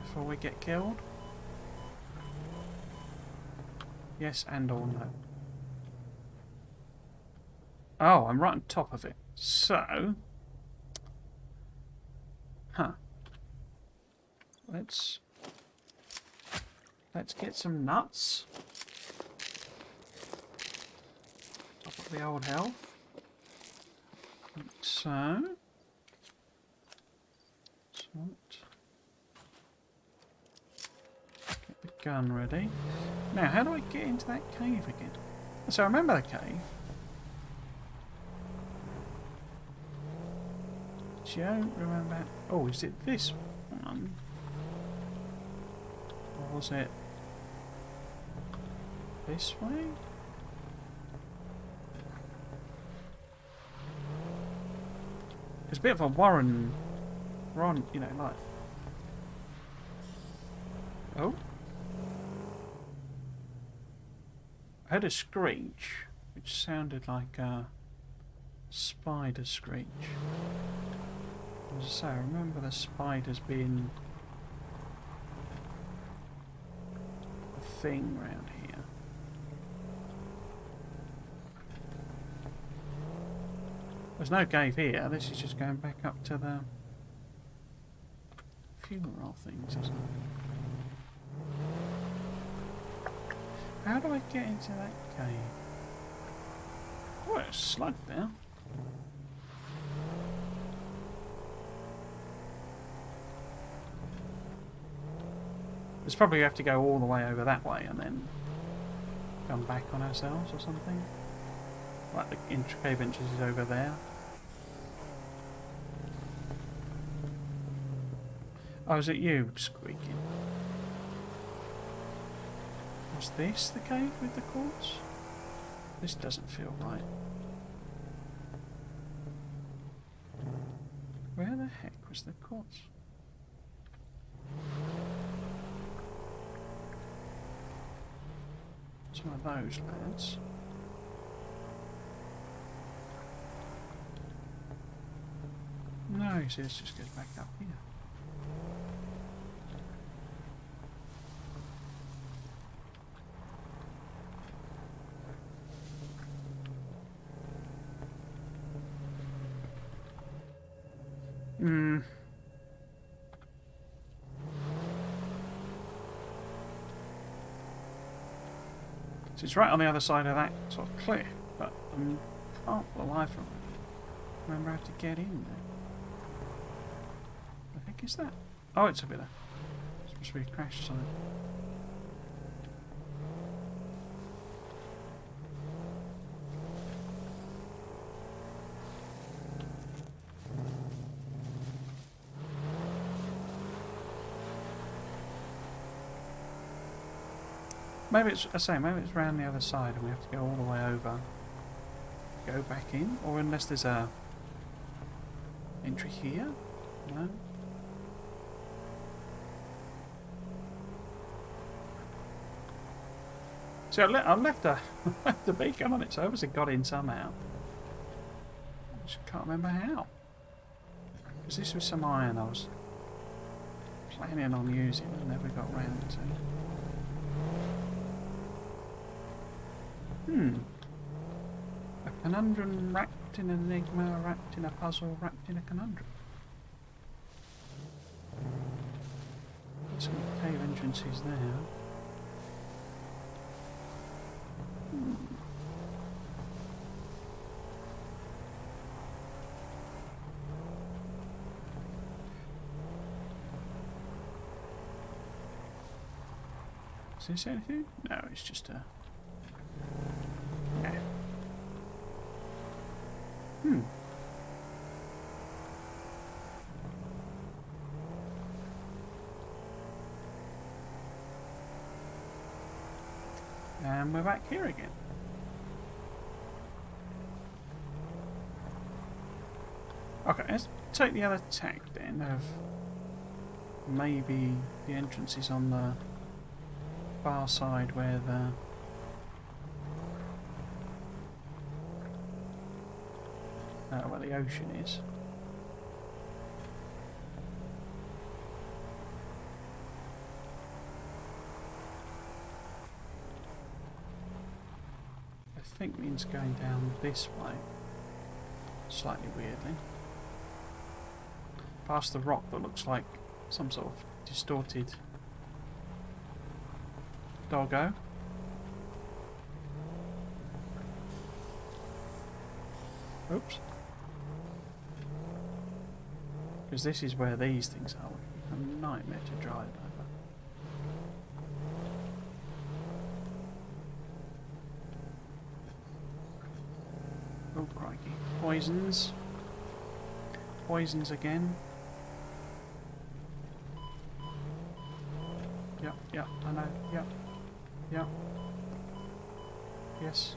before we get killed? Yes and or no. Oh, I'm right on top of it. So... Huh. Let's get some nuts. Top of the old health. Like so. Get the gun ready. Now, how do I get into that cave again? So I remember the cave. Don't remember. Oh, is it this one? Or was it this way? It's a bit of a Warren, you know, like... Oh. I heard a screech, which sounded like a spider screech. As I say, I remember the spiders being a thing round here. There's no cave here. This is just going back up to the funeral things, isn't it? How do I get into that cave? Oh, it's a slug there. It's probably have to go all the way over that way and then come back on ourselves or something. Like the cave entrance is over there. Oh, is it you squeaking? Was this the cave with the quartz? This doesn't feel right. Where the heck was the quartz? Some of those lads. No, you see, this just goes back up here. So it's right on the other side of that sort of cliff, but I can't for the life of me remember how to get in there. What the heck is that? Oh, it's over there. It's supposed to be a crash site. Maybe it's, maybe it's round the other side and we have to go all the way over. Go back in, or unless there's a entry here? No? See, I left the beacon on it, so I obviously got in somehow. I just can't remember how. Because this was some iron I was planning on using and never got round to. A conundrum wrapped in an enigma, wrapped in a puzzle, wrapped in a conundrum. Some cave entrances there. Is this anything? No, it's just a... And we're back here again. Okay, let's take the other tack then of maybe the entrance is on the far side where the where the ocean is. I think means going down this way, slightly weirdly, past the rock that looks like some sort of distorted doggo. Oops. Because this is where these things are. A nightmare to drive over. Oh crikey. Poisons. Poisons again. Yep, I know. Yep. Yes.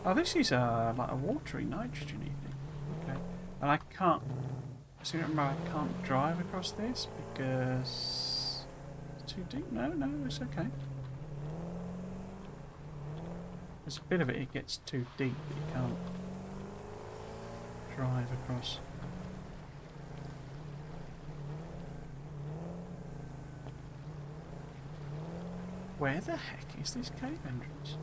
Oh, this is like a watery nitrogen thing. Okay. And I can't... So remember, I can't drive across this because it's too deep. No, it's okay. There's a bit of it, it gets too deep, you can't drive across. Where the heck is this cave entrance?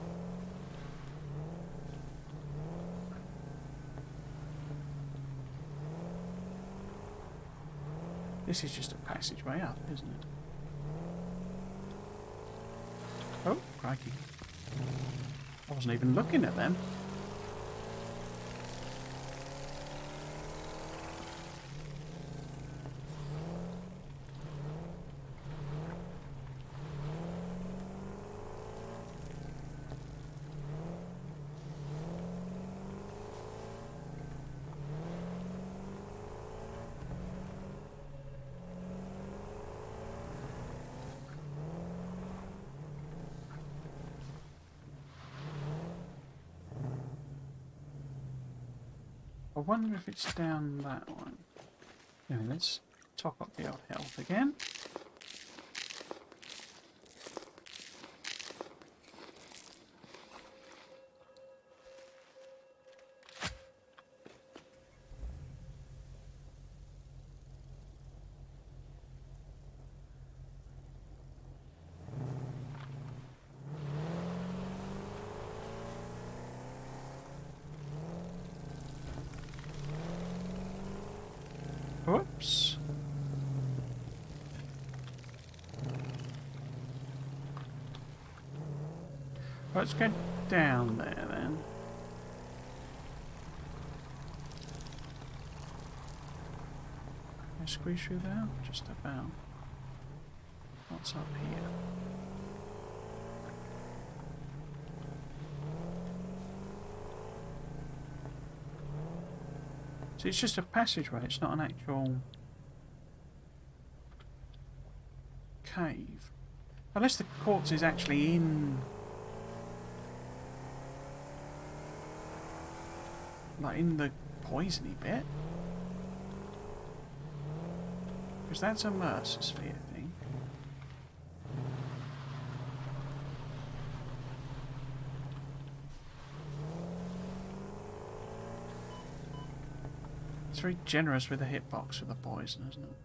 This is just a passageway up, isn't it? Oh, crikey. I wasn't even looking at them. I wonder if it's down that one. Anyway, let's top up the old health again. Whoops. Let's go down there then. Can I squeeze through there? Just about. What's up here? So it's just a passageway, it's not an actual cave. Unless the quartz is actually in... like in the poisony bit. Because that's a Mercer sphere thing. It's very generous with the hitbox with the poison, isn't it?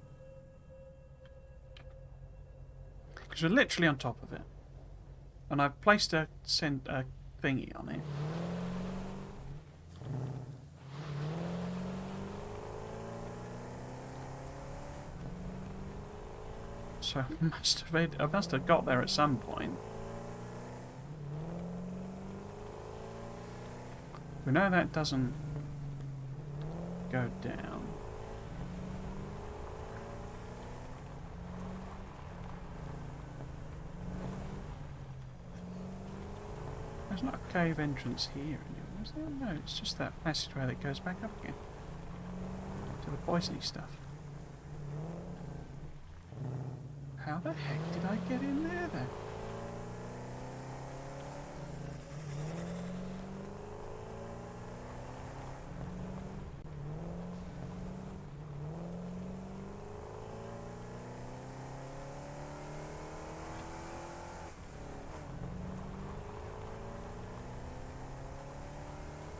Because we're literally on top of it. And I've placed a thingy on it. So I must have got there at some point. We know that doesn't go down. There's not a cave entrance here anywhere, is there? No, it's just that passageway that goes back up again. To the poisony stuff. How the heck did I get in there then?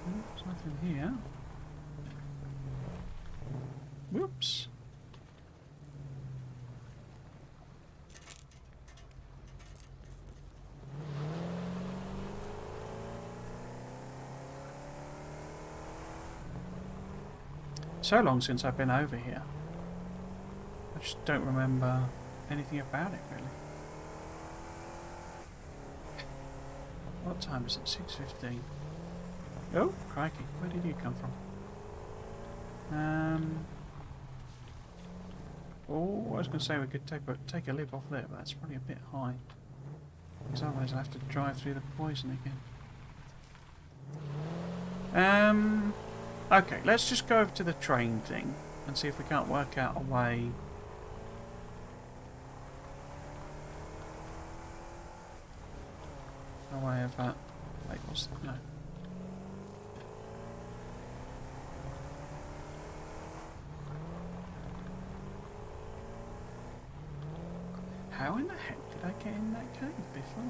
There's nothing here. Whoops. So long since I've been over here. I just don't remember anything about it really. What time is it? 6:15. Oh, crikey, where did you come from? Oh, I was going to say we could take a lip off there, but that's probably a bit high. Because otherwise I'll have to drive through the poison again. Okay, let's just go over to the train thing and see if we can't work out a way. A way of that. Wait, what's that? No. How in the heck did I get in that cave before?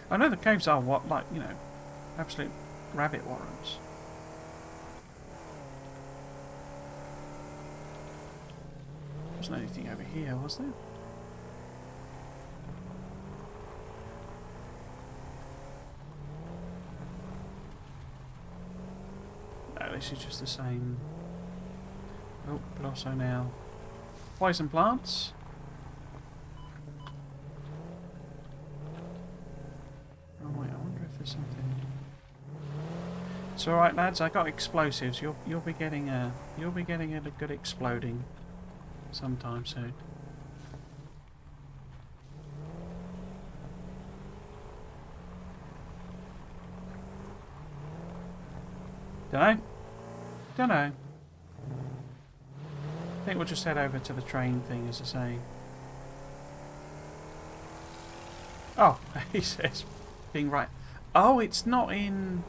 I know the caves are what, like, you know, absolute rabbit warrens. Wasn't anything over here, was there? No, this is just the same. Oh, but also now poison plants. Oh wait, I wonder if there's something. It's all right, lads. I got explosives. You'll be getting a good exploding sometime soon. Don't know. I think we'll just head over to the train thing, as I say. Oh, he says, being right. Oh, it's not in...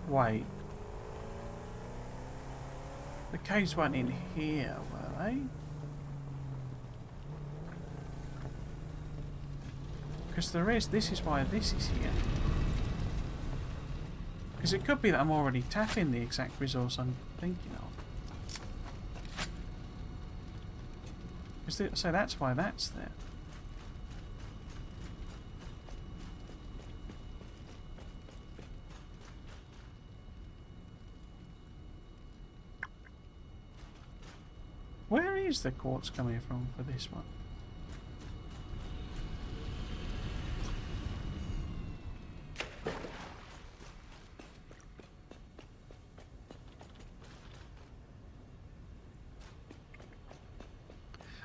Wait. The caves weren't in here, were they? Because there is... This is why this is here. Because it could be that I'm already tapping the exact resource I'm thinking of. So that's why that's there. Where is the quartz coming from for this one?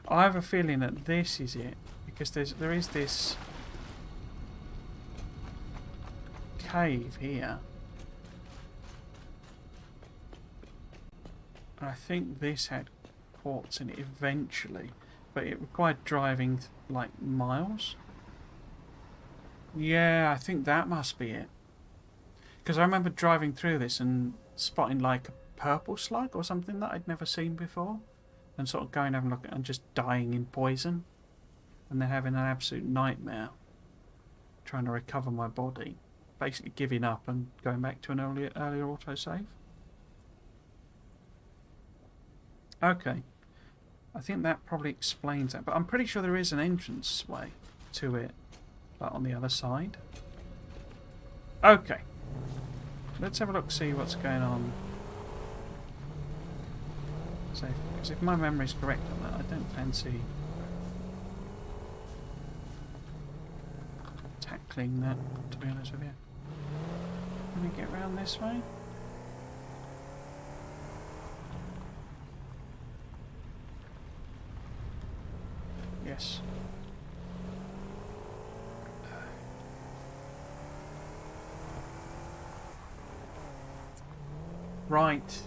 I have a feeling that this is it, because there is this cave here, and I think this had quartz in it eventually, but it required driving like miles. Yeah, I think that must be it, because I remember driving through this and spotting like a purple slug or something that I'd never seen before. And sort of going having a look at and just dying in poison. And then having an absolute nightmare. Trying to recover my body. Basically giving up and going back to an earlier autosave. Okay. I think that probably explains that. But I'm pretty sure there is an entrance way to it. Like on the other side. Okay. Let's have a look, see what's going on. So, because if my memory is correct on that, I don't fancy tackling that, to be honest with you. Let me get round this way. Yes. Right.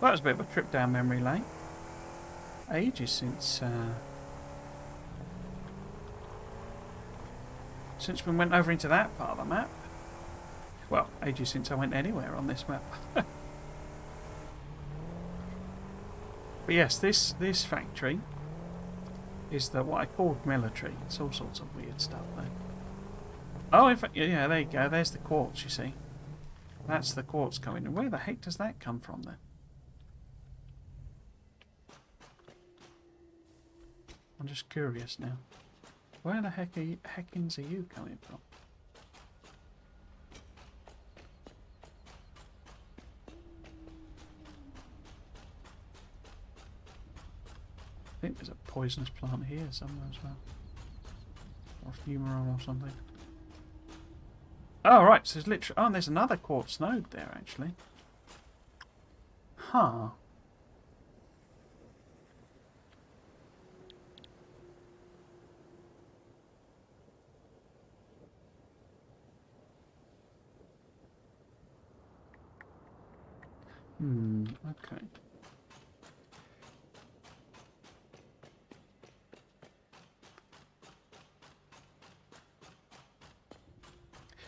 Well, that was a bit of a trip down memory lane. Ages since we went over into that part of the map. Well, ages since I went anywhere on this map. But yes, this factory is what I called military. It's all sorts of weird stuff though. Oh, in fact, yeah, there you go. There's the quartz, you see. That's the quartz coming. And where the heck does that come from then? I'm just curious now. Where the heckins are you coming from? I think there's a poisonous plant here somewhere as well. Or fumarole or something. Oh, right. So there's literally... Oh, and there's another quartz node there, actually. Huh. Okay.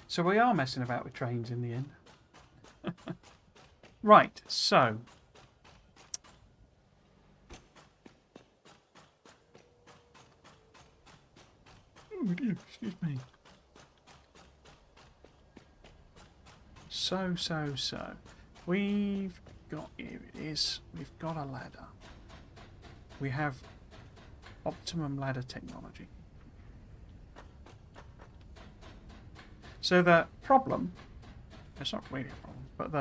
So we are messing about with trains in the end. Right, so... dear, excuse me. So. We've got, here it is, we've got a ladder. We have optimum ladder technology. So the problem, it's not really a problem, but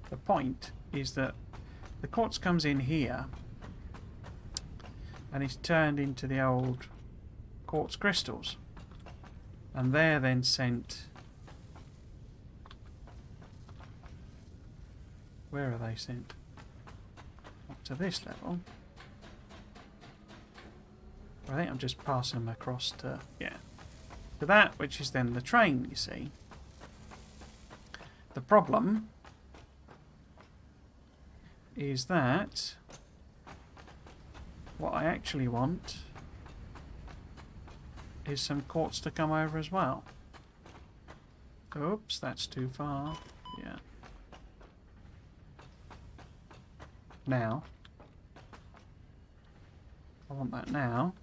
the point is that the quartz comes in here and is turned into the old quartz crystals. And they're then sent... Where are they sent? Up to this level. I think I'm just passing them across to, yeah, to that, which is then the train, you see. The problem is that what I actually want is some quartz to come over as well. Oops, that's too far. Yeah. Now. I want that now.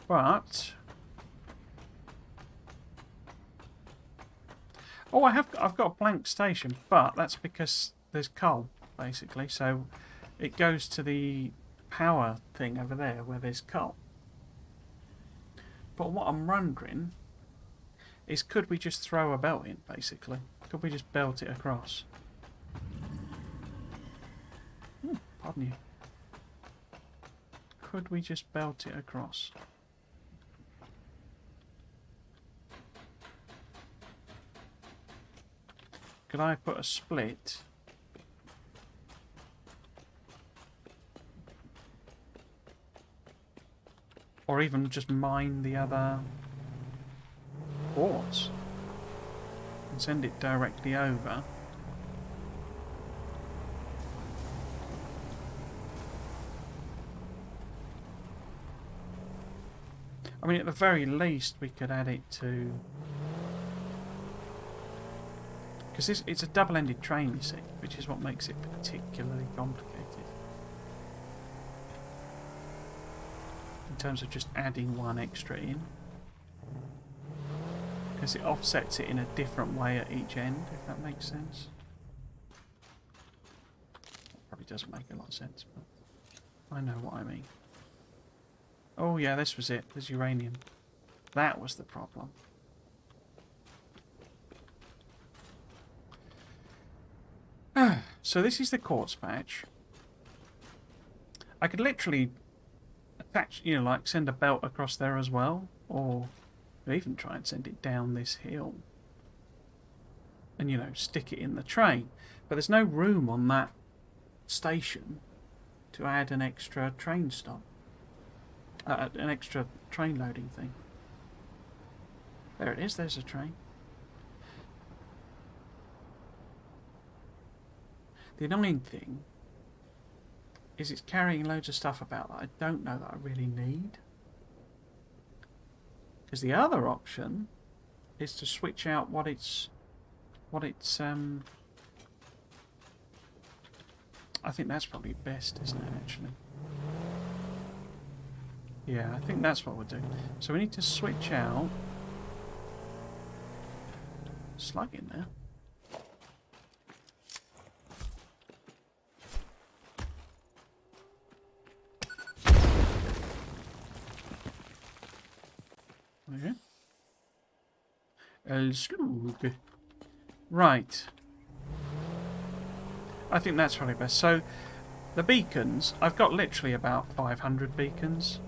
But oh, I've got a blank station, but that's because there's coal, basically. So it goes to the power thing over there where there's coal. But what I'm wondering is, could we just throw a belt in, basically? Could we just belt it across? Pardon you. Could we just belt it across? Could I put a split? Or even just mine the other quartz and send it directly over. I mean, at the very least, we could add it to... Because it's a double-ended train, you see, which is what makes it particularly complicated. In terms of just adding one extra in. Because it offsets it in a different way at each end, if that makes sense. Probably doesn't make a lot of sense, but I know what I mean. Oh yeah, this was it. There's uranium. That was the problem. So this is the quartz patch. I could literally attach, you know, like send a belt across there as well, or even try and send it down this hill and, you know, stick it in the train. But there's no room on that station to add an extra train stop, an extra train loading thing. There it is, there's a train. The annoying thing is it's carrying loads of stuff about that I don't know that I really need. Because the other option is to switch out what it's I think that's probably best, isn't it, actually? Yeah, I think that's what we'll do. So we need to switch out slug in there. Okay. El slug. Right. I think that's probably best. So, the beacons, I've got literally about 500 beacons,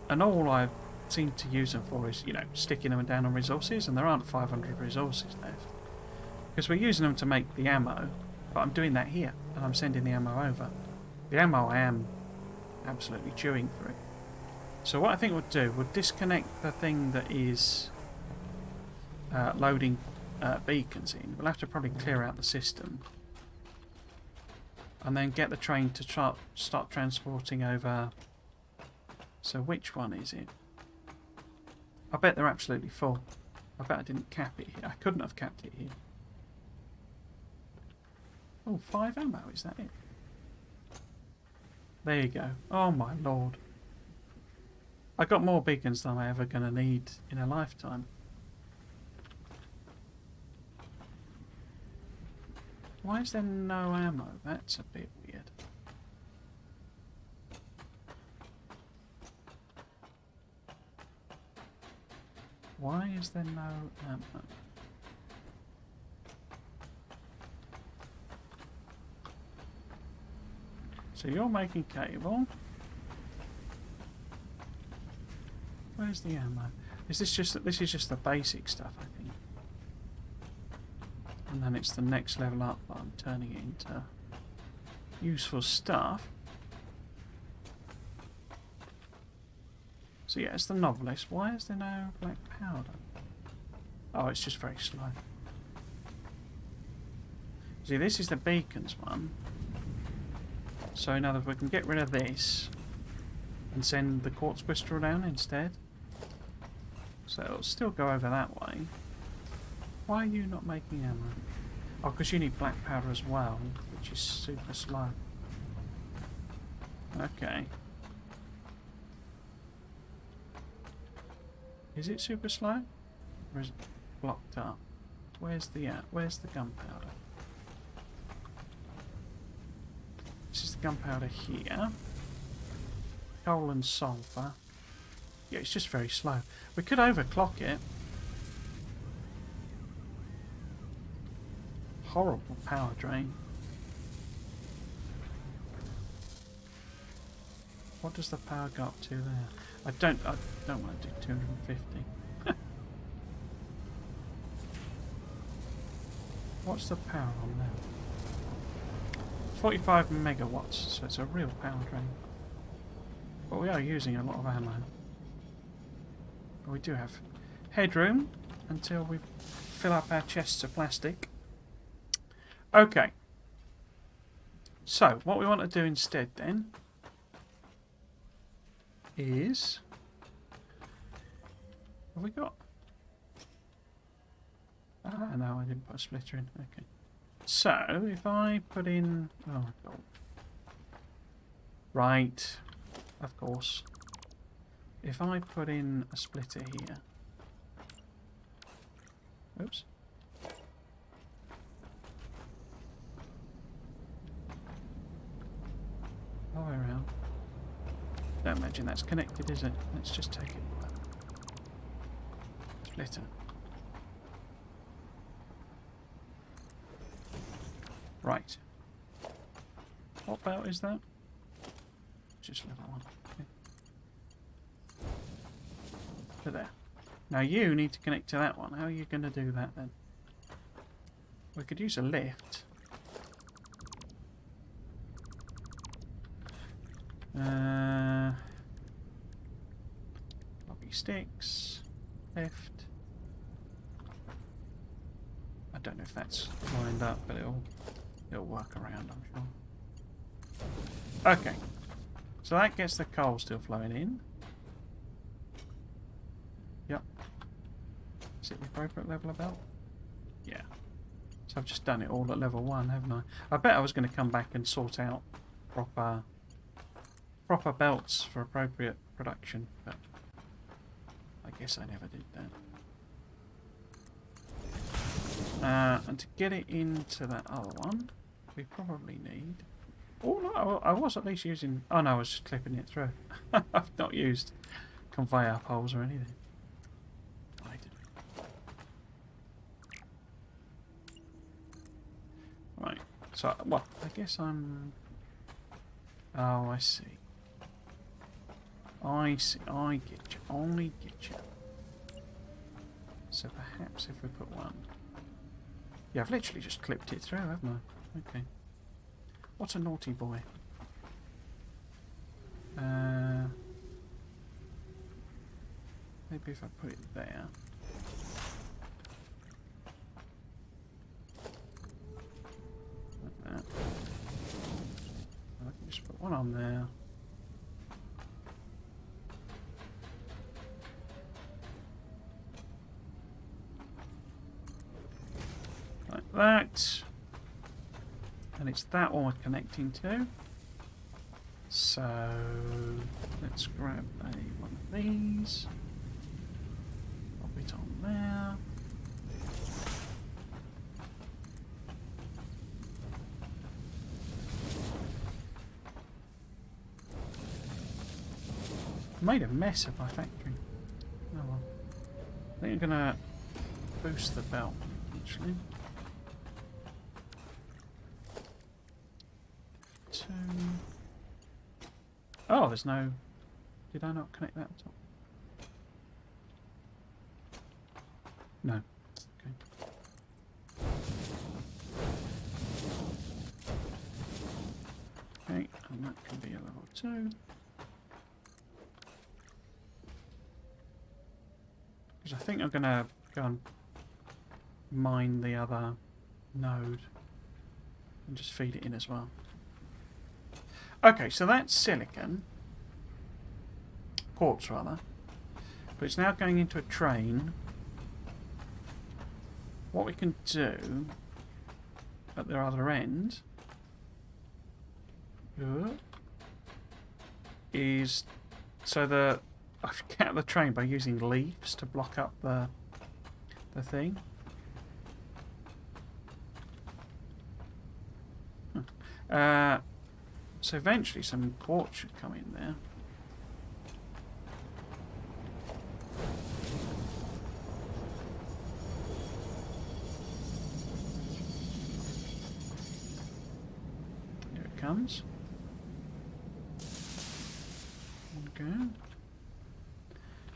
and all I seem to use them for is, you know, sticking them down on resources, and there aren't 500 resources left. Because we're using them to make the ammo, but I'm doing that here, and I'm sending the ammo over. The ammo I am absolutely chewing through. So what I think we'll do, we'll disconnect the thing that is loading beacons in. We'll have to probably clear out the system. And then get the train to start transporting over. So which one is it? I bet they're absolutely full. I bet I didn't cap it here. I couldn't have capped it here. Oh, 5 ammo, is that it? There you go. Oh my lord. I got more beacons than I'm ever going to need in a lifetime. Why is there no ammo? That's a bit weird. Why is there no ammo? So you're making cable. Where's the ammo? Is this just this is just the basic stuff, I think. And then it's the next level up that I'm turning it into useful stuff. So yeah, it's the novelist. Why is there no black powder? Oh, it's just very slow. See, this is the beacons one. So in other words, we can get rid of this and send the quartz crystal down instead. So it'll still go over that way. Why are you not making ammo? Oh, because you need black powder as well, which is super slow. Okay. Is it super slow? Or is it blocked up? Where's the gunpowder? This is the gunpowder here. Coal and sulfur. Yeah, it's just very slow. We could overclock it. Horrible power drain. What does the power go up to there? I don't want to do 250. What's the power on there? 45 megawatts, so it's a real power drain. But we are using a lot of ammo. But we do have headroom until we fill up our chests of plastic. Okay. So, what we want to do instead then is... Have we got... Ah, no, I didn't put a splitter in. Okay. So, if I put in... Oh, God. Right. Of course. If I put in a splitter here... Oops. All the way around. Don't imagine that's connected, is it? Let's just take it. Splitter. Right. What belt is that? Just level one. Okay. To there. Now you need to connect to that one. How are you going to do that then? We could use a lift. Floppy sticks. Lift. I don't know if that's lined up, but it'll work around, I'm sure. Okay. So that gets the coal still flowing in. Yep. Is it the appropriate level of belt? Yeah. So I've just done it all at level 1, haven't I? I bet I was going to come back and sort out proper belts for appropriate production, but I guess I never did that. And to get it into that other one, we probably need... Oh no, I was at least using... Oh no, I was just clipping it through. I've not used conveyor poles or anything. I didn't. Right, so, well, I guess I'm... Oh, I see. I see, I get you, I get you. So perhaps if we put one... Yeah, I've literally just clipped it through, haven't I? Okay. What a naughty boy. Maybe if I put it there. Like that. I can just put one on there. Like that. And it's that one we're connecting to. So let's grab one of these. Pop it on there. Made a mess of my factory. Oh well. I think I'm gonna boost the belt actually. 2. Oh, there's no. Did I not connect that at all? No. Okay. Okay, and that can be a level 2. Because I think I'm going to go and mine the other node and just feed it in as well. Okay, so that's silicon. Quartz, rather. But it's now going into a train. What we can do at the other end is so I get out the train by using leaves to block up the thing. So eventually some quartz should come in there. Here it comes. Okay.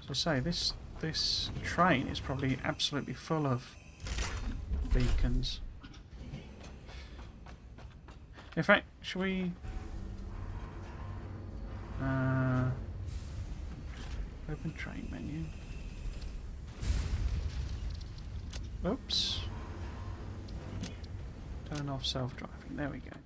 So I say this train is probably absolutely full of beacons. In fact, should we open train menu? Oops. Turn off self-driving. There we go.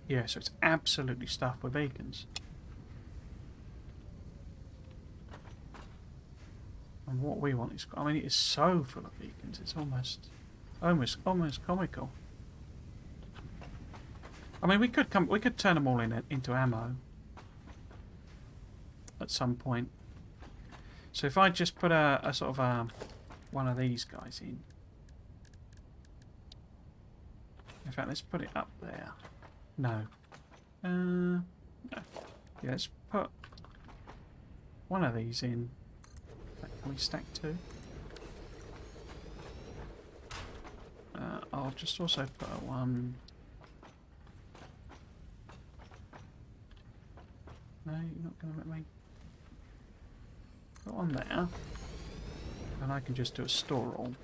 Yeah, so it's absolutely stuffed with beacons. And what we want is, I mean, it is so full of beacons. It's almost comical. I mean, we could turn them all into ammo at some point. So if I just put a sort of one of these guys in. In fact, let's put it up there. No. No. Yeah, let's put one of these in. Can we stack 2? I'll just also put one. No, you're not going to let me. Put one there. And I can just do a store all.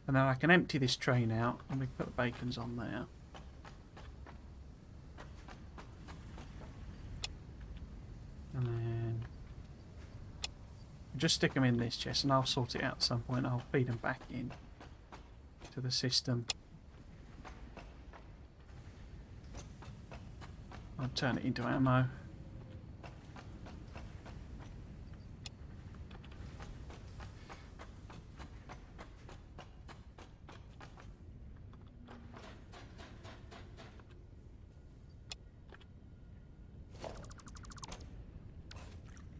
And then I can empty this train out and we can put the bacons on there. And then just stick them in this chest and I'll sort it out at some point. I'll feed them back in to the system. I'll turn it into ammo.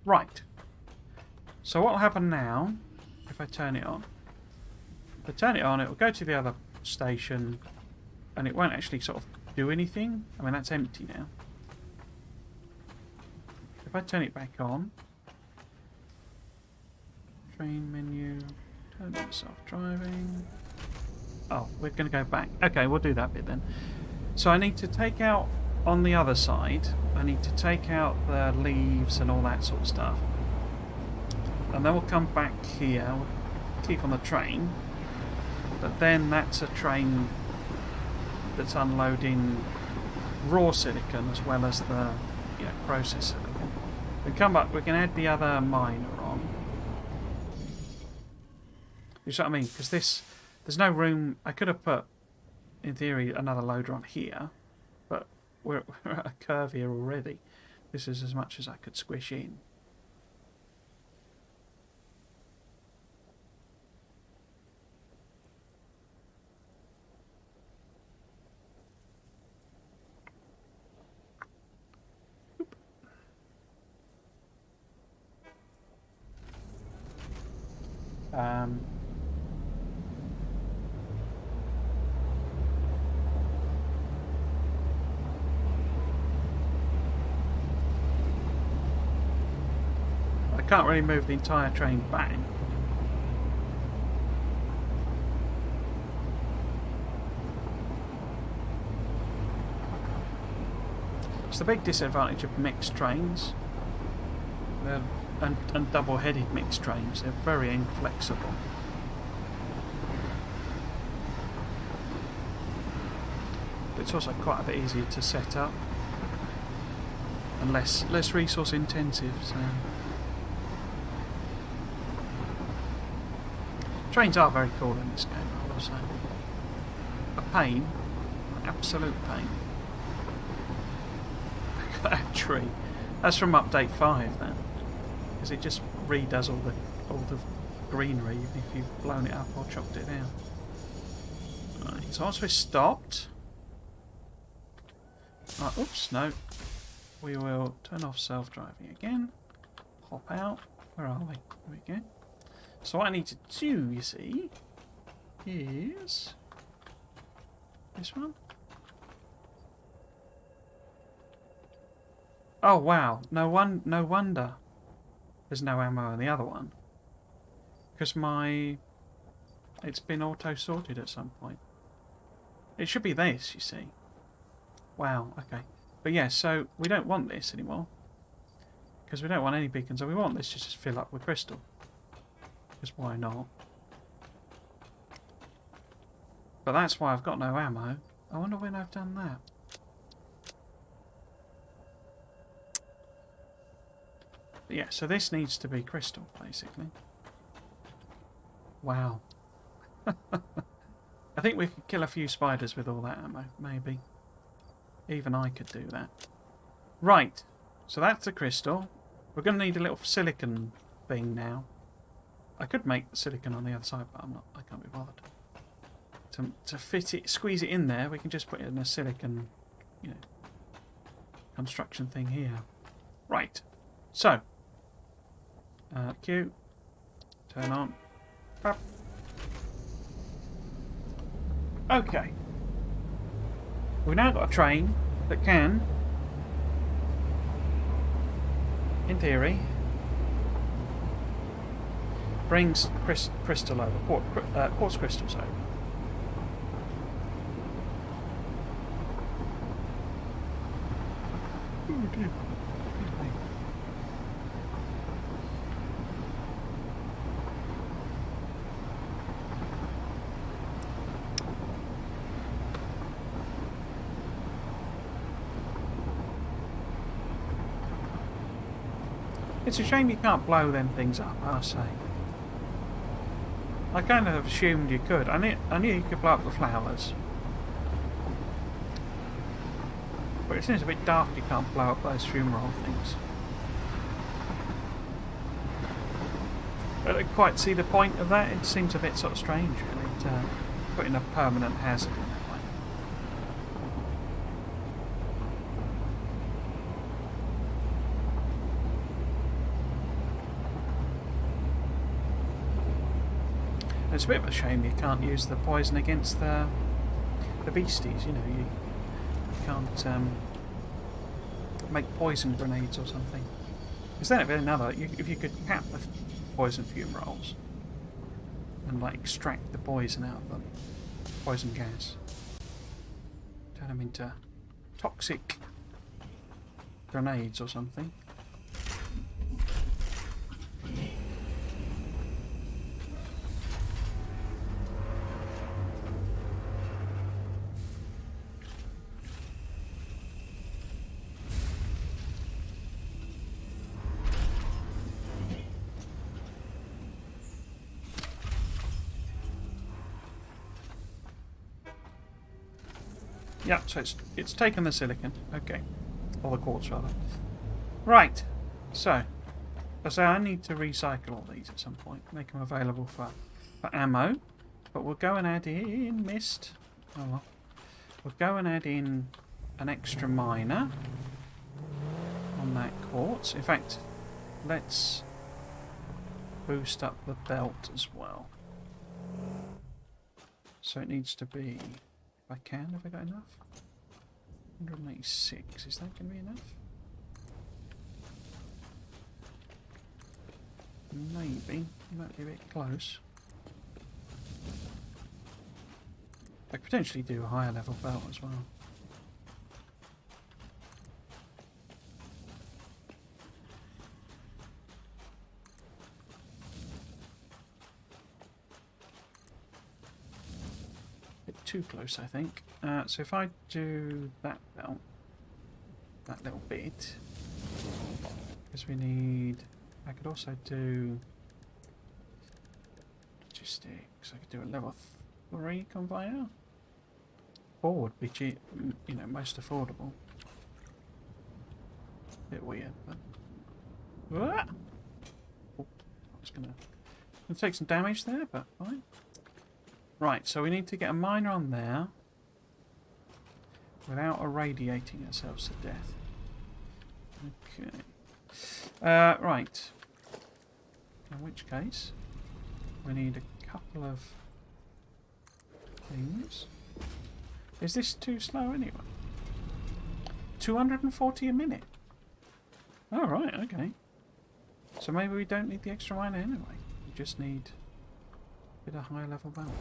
Right. So what will happen now if I turn it on? If I turn it on, it will go to the other station and it won't actually sort of do anything. I mean, that's empty now. If I turn it back on, train menu, turn it self-driving. Oh, we're going to go back. Okay, we'll do that bit then. So I need to take out, on the other side, I need to take out the leaves and all that sort of stuff. And then we'll come back here, we'll keep on the train. But then that's a train that's unloading raw silicon as well as the processed silicon. We come back, we can add the other miner on. You see what I mean? Because there's no room. I could have put, in theory, another loader on here, but we're at a curve here already. This is as much as I could squish in. Um, I can't really move the entire train back. It's the big disadvantage of mixed trains. And double-headed mixed trains. They're very inflexible. But it's also quite a bit easier to set up. And less resource intensive. So. Trains are very cool in this game, I will say. A pain. An absolute pain. Look at that tree. That's from update 5 then. Because it just redoes all the greenery even if you've blown it up or chopped it down. Right, so once we're stopped... Right, oops, no. We will turn off self-driving again. Hop out. Where are we? There we go. So what I need to do, you see, is... this one? Oh wow, no wonder there's no ammo on the other one. Because it's been auto-sorted at some point. It should be this, you see. Wow, okay. But yeah, so we don't want this anymore. Because we don't want any beacons, so we want this to just fill up with crystal. Because why not? But that's why I've got no ammo. I wonder when I've done that. But yeah, so this needs to be crystal, basically. Wow. I think we could kill a few spiders with all that ammo, maybe. Even I could do that. Right, so that's the crystal. We're going to need a little silicon thing now. I could make the silicon on the other side, but I can't be bothered. To fit it, squeeze it in there, we can just put it in a silicon, construction thing here. Right, so. Q. Turn on. Pop. Okay. We've now got a train that can, in theory, brings crystal over, quartz crystals over. Ooh, dear. It's a shame you can't blow them things up, I say. I kind of assumed you could. I knew you could blow up the flowers. But it seems a bit daft you can't blow up those fumarole things. I don't quite see the point of that. It seems a bit sort of strange, really, to put in a permanent hazard in that way. It's a bit of a shame you can't use the poison against the beasties, you can't make poison grenades or something. Because then it'd be another, if you could cap the poison fumaroles and extract the poison out of them, poison gas, turn them into toxic grenades or something. Yeah, so it's taken the silicon. Okay. Or the quartz, rather. Right. So, as I say, I need to recycle all these at some point. Make them available for ammo. But we'll go and add in mist. Oh well. We'll go and add in an extra miner on that quartz. In fact, let's boost up the belt as well. So it needs to be, if I can, have I got enough? 186, is that going to be enough? Maybe, might be a bit close. I could potentially do a higher level belt as well. Bit too close, I think. So if I do that belt, that little bit, because we need. I could also do logistics. I could do a level 3 conveyor. 4 would be cheap, you know, most affordable. Bit weird, but. Ah! Oh, I was gonna take some damage there, but fine. Right, so we need to get a miner on there without irradiating ourselves to death. Okay. Right. In which case, we need a couple of things. Is this too slow anyway? 240 a minute. Oh, right, okay. So maybe we don't need the extra miner anyway. We just need a bit of higher level belt.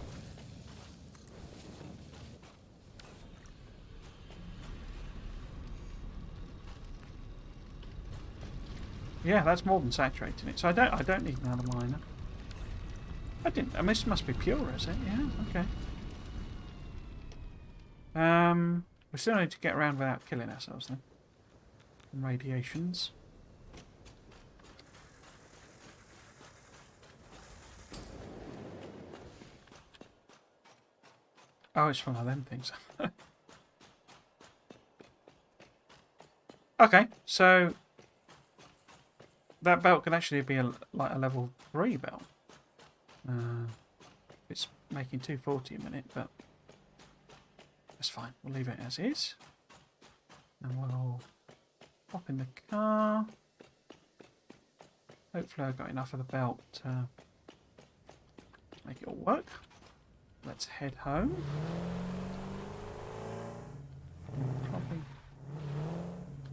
Yeah, that's more than saturating it. So I don't need another miner. I didn't. I mean, this must be pure, is it? Yeah. Okay. We still need to get around without killing ourselves then. And radiations. Oh, it's one of them things. Okay, so that belt could actually be like a level 3 belt. It's making 240 a minute, but that's fine. We'll leave it as is. And we'll hop in the car. Hopefully I've got enough of the belt to make it all work. Let's head home. Probably.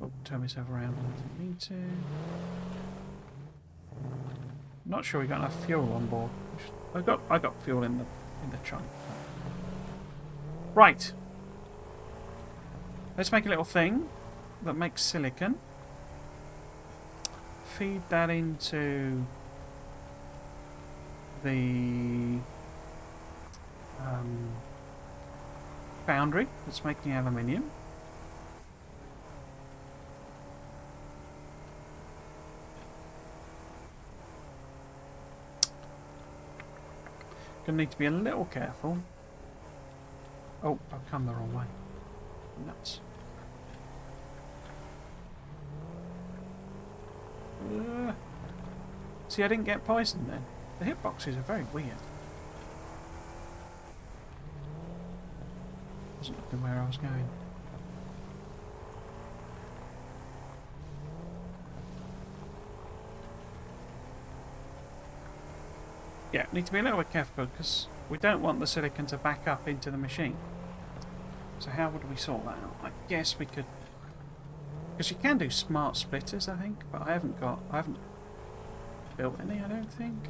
Oh, turn myself around. I didn't need to. Not sure we got enough fuel on board. I got fuel in the trunk. Right. Let's make a little thing that makes silicon. Feed that into the foundry that's making aluminium. Gonna need to be a little careful. Oh, I've come the wrong way. Nuts. See, I didn't get poisoned then. The hitboxes are very weird. Wasn't looking where I was going. Yeah, need to be a little bit careful because we don't want the silicon to back up into the machine. So how would we sort that out? I guess we could, because you can do smart splitters, I think, but I haven't built any, I don't think.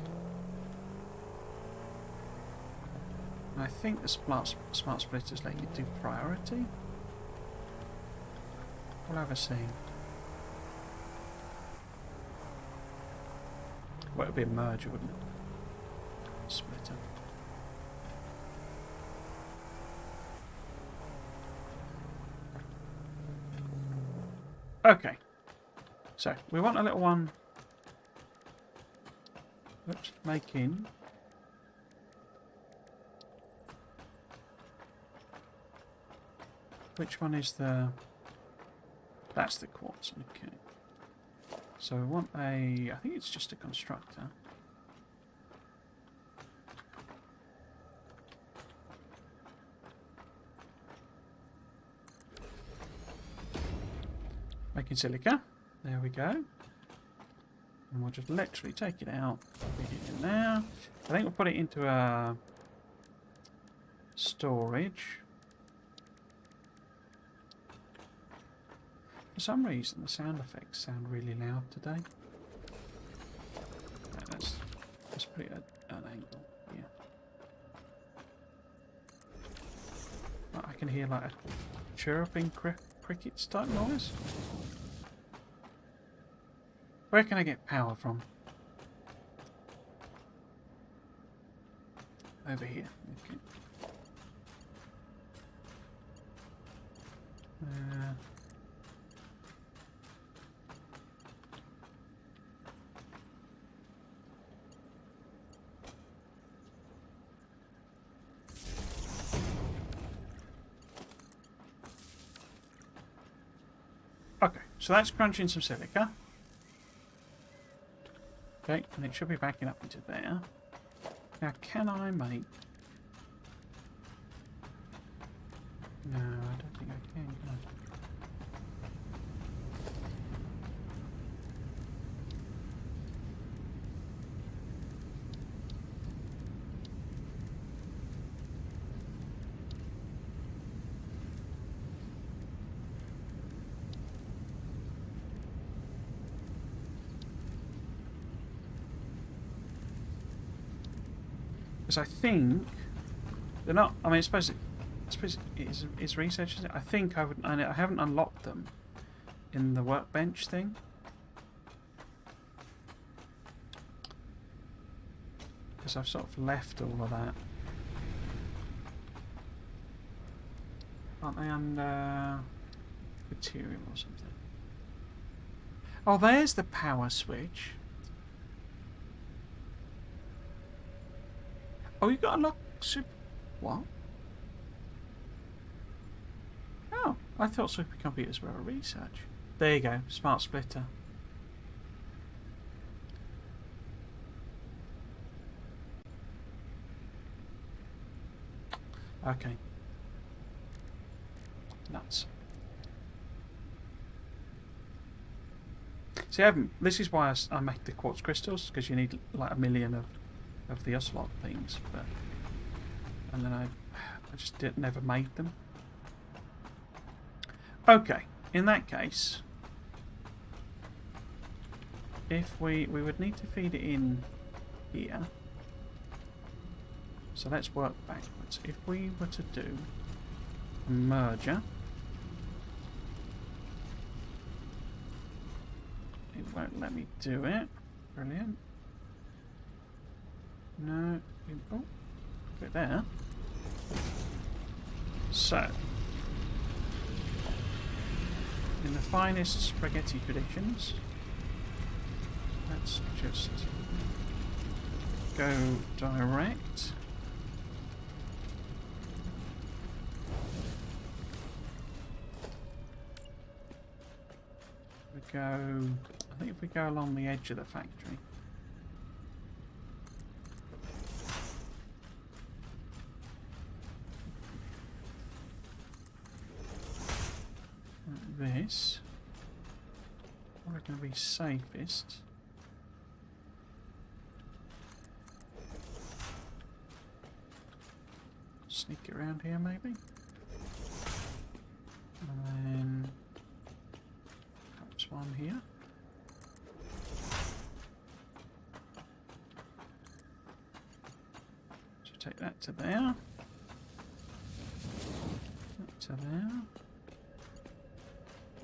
And I think the smart splitters let you do priority. We'll have a see. Well, it would be a merger, wouldn't it? Splitter. Okay, so we want a little one. Let's make in. Which one is the? That's the quartz. Okay. So we want a. I think it's just a constructor. Making silica. There we go. And we'll just literally take it out, put it in there. I think we'll put it into a storage. For some reason, the sound effects sound really loud today. Right, let's put it at an angle. Yeah. I can hear like a chirping crickets type noise. Where can I get power from? Over here. Okay. Okay, so that's crunching some silica. Okay, and it should be backing up into there. Now, can I make... No, I don't think I can I? Because I think they're not. I mean, I suppose it's research. I think I would. I haven't unlocked them in the workbench thing. Because I've sort of left all of that. Aren't they under material or something? Oh, there's the power switch. Oh, you got to lock super... What? Oh, I thought supercomputers were a research. There you go, smart splitter. Okay. Nuts. See, this is why I make the quartz crystals, because you need like 1 million of the ocelot things, but and then I just never made them. Okay, in that case, if we would need to feed it in here, so let's work backwards. If we were to do a merger, it won't let me do it. Brilliant. No. Oh, put it there. So, in the finest spaghetti traditions, let's just go direct. We go. I think if we go along the edge of the factory. This probably going to be safest. Sneak it around here maybe, and then perhaps one here. So take that to there, that to there.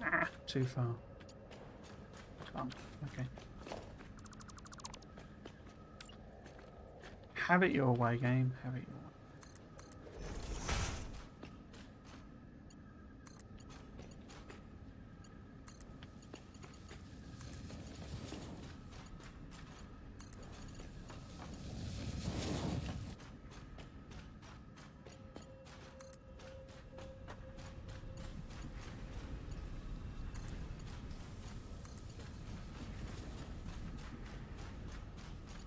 Ah, too far. Okay. Have it your way, game. Have it your way.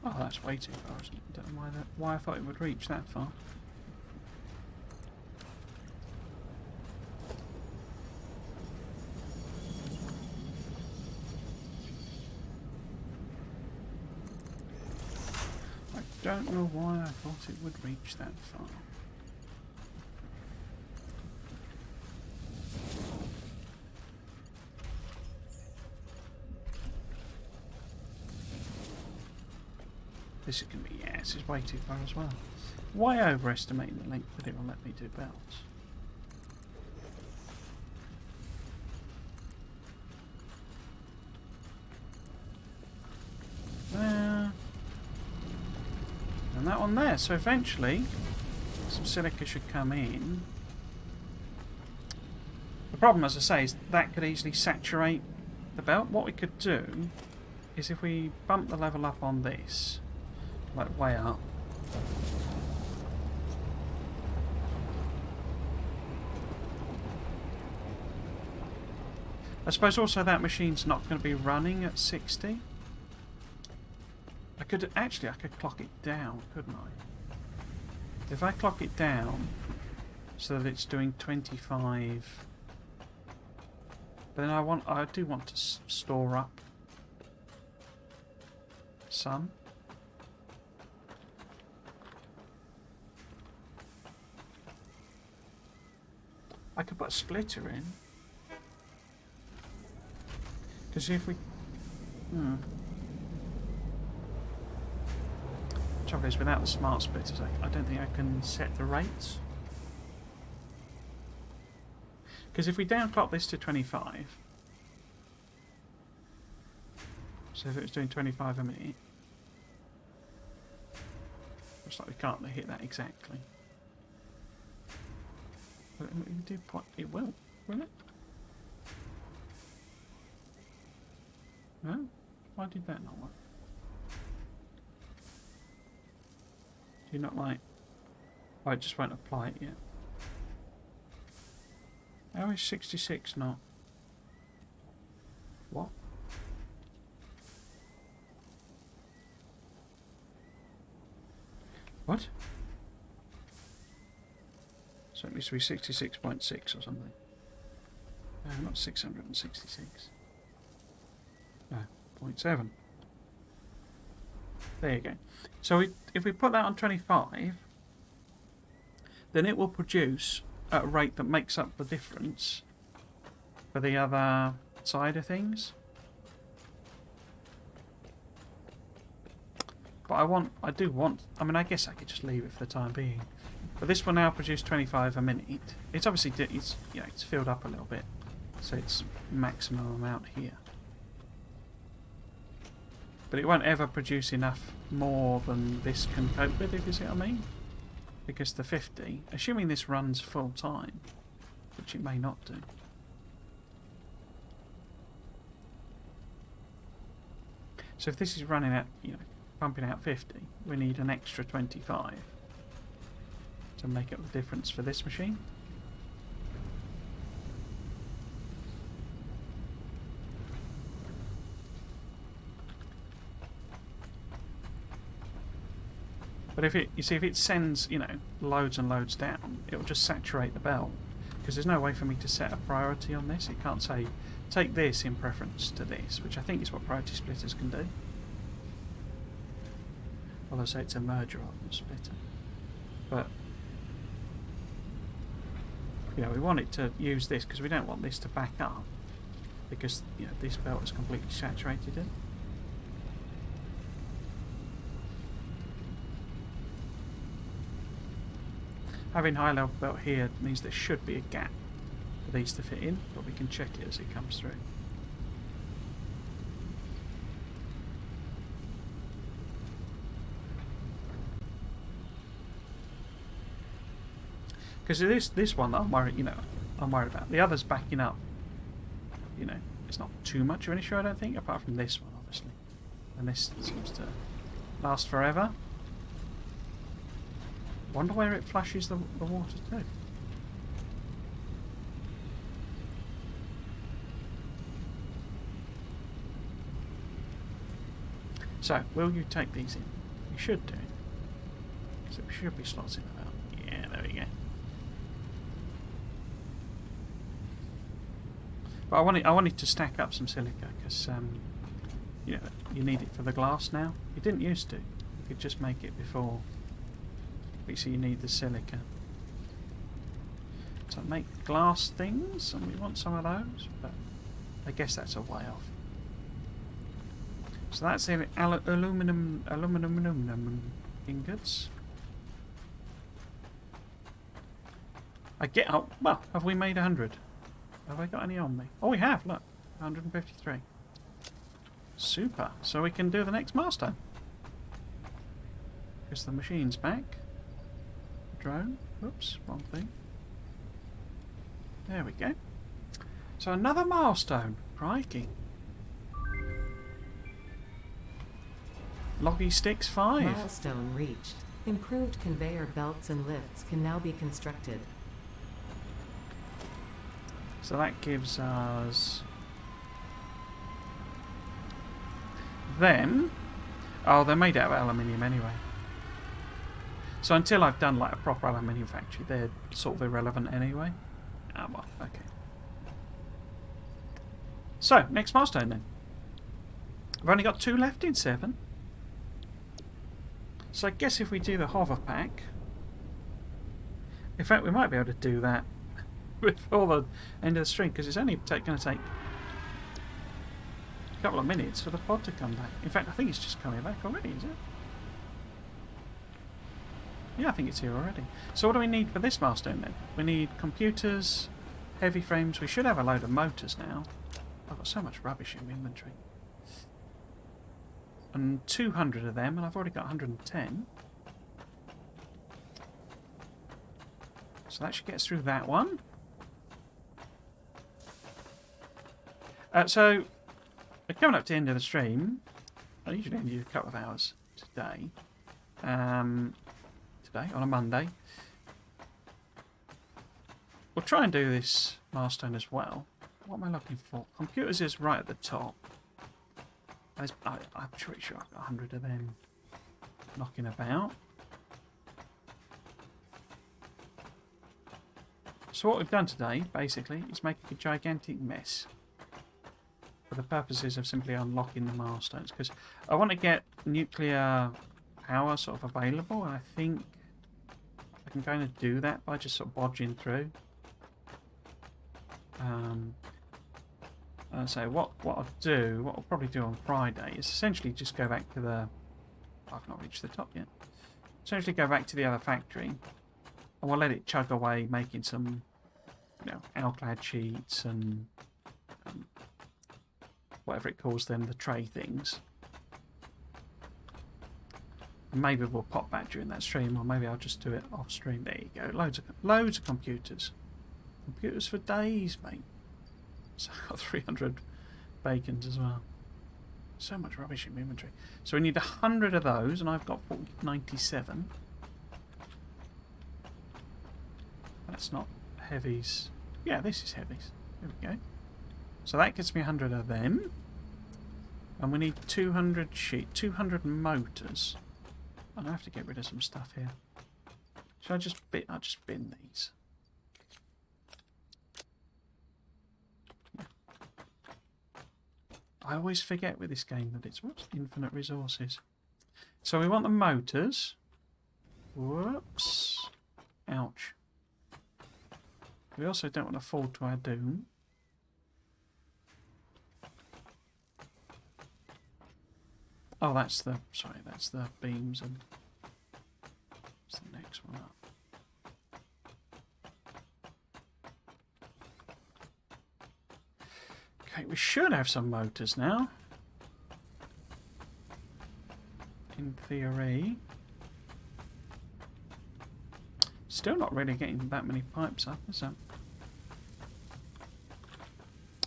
Oh, that's way too far. I don't know why I thought it would reach that far. don't know why I thought it would reach that far. This is going to be, yeah, this is way too far as well. Why overestimating the length that it will let me do belts? There. And that one there. So eventually, some silica should come in. The problem, as I say, is that could easily saturate the belt. What we could do is if we bump the level up on this, like way up. I suppose also that machine's not going to be running at 60. I could clock it down, couldn't I? If I clock it down so that it's doing 25, but then I do want to store up some. I could put a splitter in. Because if we... Trouble is, without the smart splitters, I don't think I can set the rates. Because if we downclock this to 25... So if it was doing 25 a minute... Looks like we can't hit that exactly. But it will it? No? Why did that not work? Do you not like... Oh, it just won't apply it yet. How is 66 not? What? What? So it needs to be 66.6 or something. No, not 666. No, 0.7. There you go. So if we put that on 25, then it will produce at a rate that makes up the difference for the other side of things. But I mean, I guess I could just leave it for the time being. But this will now produce 25 a minute. It's obviously, it's filled up a little bit. So it's maximum amount here. But it won't ever produce enough more than this can cope with, if you see what I mean. Because the 50, assuming this runs full time, which it may not do. So if this is running at, pumping out 50, we need an extra 25 to make up the difference for this machine. But if it sends, loads and loads down, it will just saturate the belt. Because there's no way for me to set a priority on this. It can't say, take this in preference to this, which I think is what priority splitters can do. Although say it's a merger rather than a splitter. But, we want it to use this because we don't want this to back up. Because, this belt is completely saturated in. Having high level belt here means there should be a gap for these to fit in, but we can check it as it comes through. Because this one that I'm worried about. The others backing up, it's not too much of an issue, I don't think, apart from this one, obviously. And this seems to last forever. Wonder where it flushes the water to. So, will you take these in? You should do. So it should be slots in the belt. Yeah, there we go. But I wanted to stack up some silica because you need it for the glass now. You didn't used to. could just make it before. Obviously you need the silica. So make glass things, and we want some of those, but I guess that's a way off. So that's the aluminum ingots. Oh, well, have we made 100? Have I got any on me? Oh, we have, look. 153. Super. So we can do the next milestone. Because the machine's back. Drone. Oops, wrong thing. There we go. So another milestone. Crikey. Loggy sticks 5. Milestone reached. Improved conveyor belts and lifts can now be constructed. So that gives us them. Oh, they're made out of aluminium anyway. So until I've done like a proper aluminium factory, they're sort of irrelevant anyway. Ah, well, okay. So, next milestone then. I've only got 2 left in 7. So I guess if we do the hover pack... In fact, we might be able to do that before the end of the stream, because it's only going to take a couple of minutes for the pod to come back. In fact, I think it's just coming back already, is it? Yeah, I think it's here already. So what do we need for this milestone then? We need computers, heavy frames. We should have a load of motors now. I've got so much rubbish in my inventory. And 200 of them, and I've already got 110. So that should get us through that one. So, we're coming up to the end of the stream. I usually only do a couple of hours today. Today, on a Monday. We'll try and do this milestone as well. What am I looking for? Computers is right at the top. I'm pretty sure I've got 100 of them knocking about. So what we've done today, basically, is make a gigantic mess. For the purposes of simply unlocking the milestones. Because I want to get nuclear power sort of available, and I think I can kind of do that by just sort of bodging through. So what I'll probably do on Friday is essentially just go back to the... I've not reached the top yet. Essentially go back to the other factory, and we'll let it chug away, making some, alclad sheets and whatever it calls them, the tray things. And maybe we'll pop back during that stream, or maybe I'll just do it off stream. There you go, loads of computers. Computers for days, mate. So I've got 300 bacons as well. So much rubbish in my inventory. So we need 100 of those, and I've got 97. That's not heavies. Yeah, this is heavies. There we go. So that gets me 100 of them. And we need 200 motors. I'm going to have to get rid of some stuff here. Should I just bin? I'll just bin these. Yeah. I always forget with this game that it's infinite resources. So we want the motors. Whoops. Ouch. We also don't want to fall to our doom. Oh, that's the beams, and that's the next one up. Okay, we should have some motors now. In theory. Still not really getting that many pipes up, is it?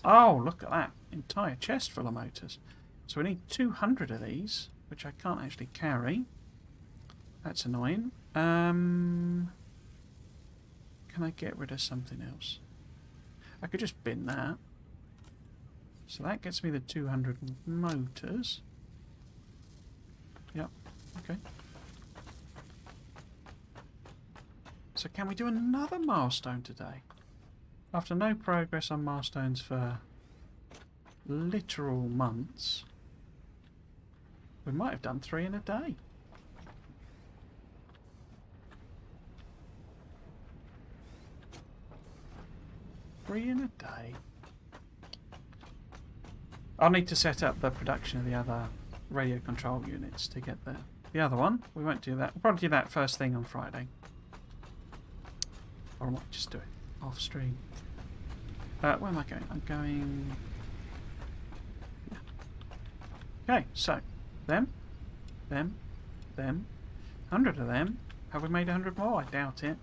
Oh, look at that. Entire chest full of motors. So we need 200 of these, which I can't actually carry. That's annoying. Can I get rid of something else? I could just bin that. So that gets me the 200 motors. Yep, okay. So can we do another milestone today? After no progress on milestones for literal months, we might have done 3 in a day. 3 in a day. I'll need to set up the production of the other radio control units to get the other one. We won't do that. We'll probably do that first thing on Friday. Or I might just do it off stream. Where am I going? I'm going... Yeah. Okay, so them. 100 of them. Have we made 100 more? I doubt it.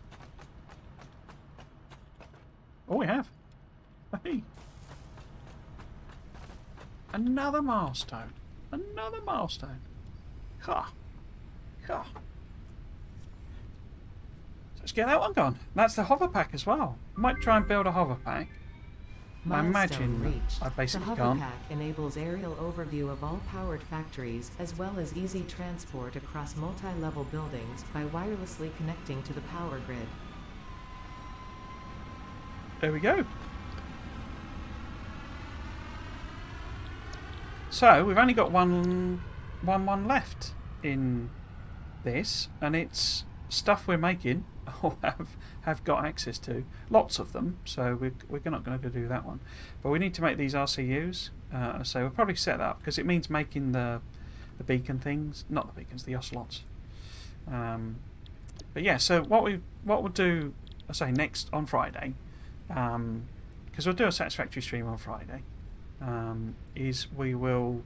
Oh, we have. Hey. Another milestone. Another milestone. Ha. Ha. So let's get that one gone. That's the hover pack as well. Might try and build a hover pack. I imagine reached. I basically the hover can't. pack enables aerial overview of all powered factories as well as easy transport across multi-level buildings by wirelessly connecting to the power grid. There we go. So we've only got one left in this, and it's stuff we're making or have got access to. Lots of them, so we're not going to do that one. But we need to make these RCUs, so we'll probably set that up because it means making the beacon things, not the beacons, the ocelots. But yeah, so what we'll do, I say next on Friday, because we'll do a Satisfactory stream on Friday. Is we will.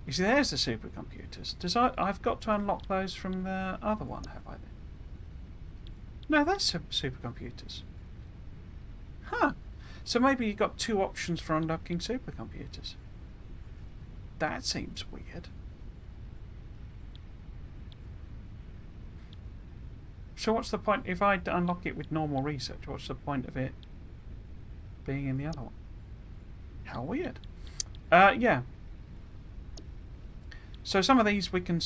You see, there's the supercomputers. I've got to unlock those from the other one, have I? Then? No, that's supercomputers. Huh. So maybe you've got 2 options for unlocking supercomputers. That seems weird. So what's the point if I unlock it with normal research? What's the point of it being in the other one? How weird. Yeah. So some of these we can,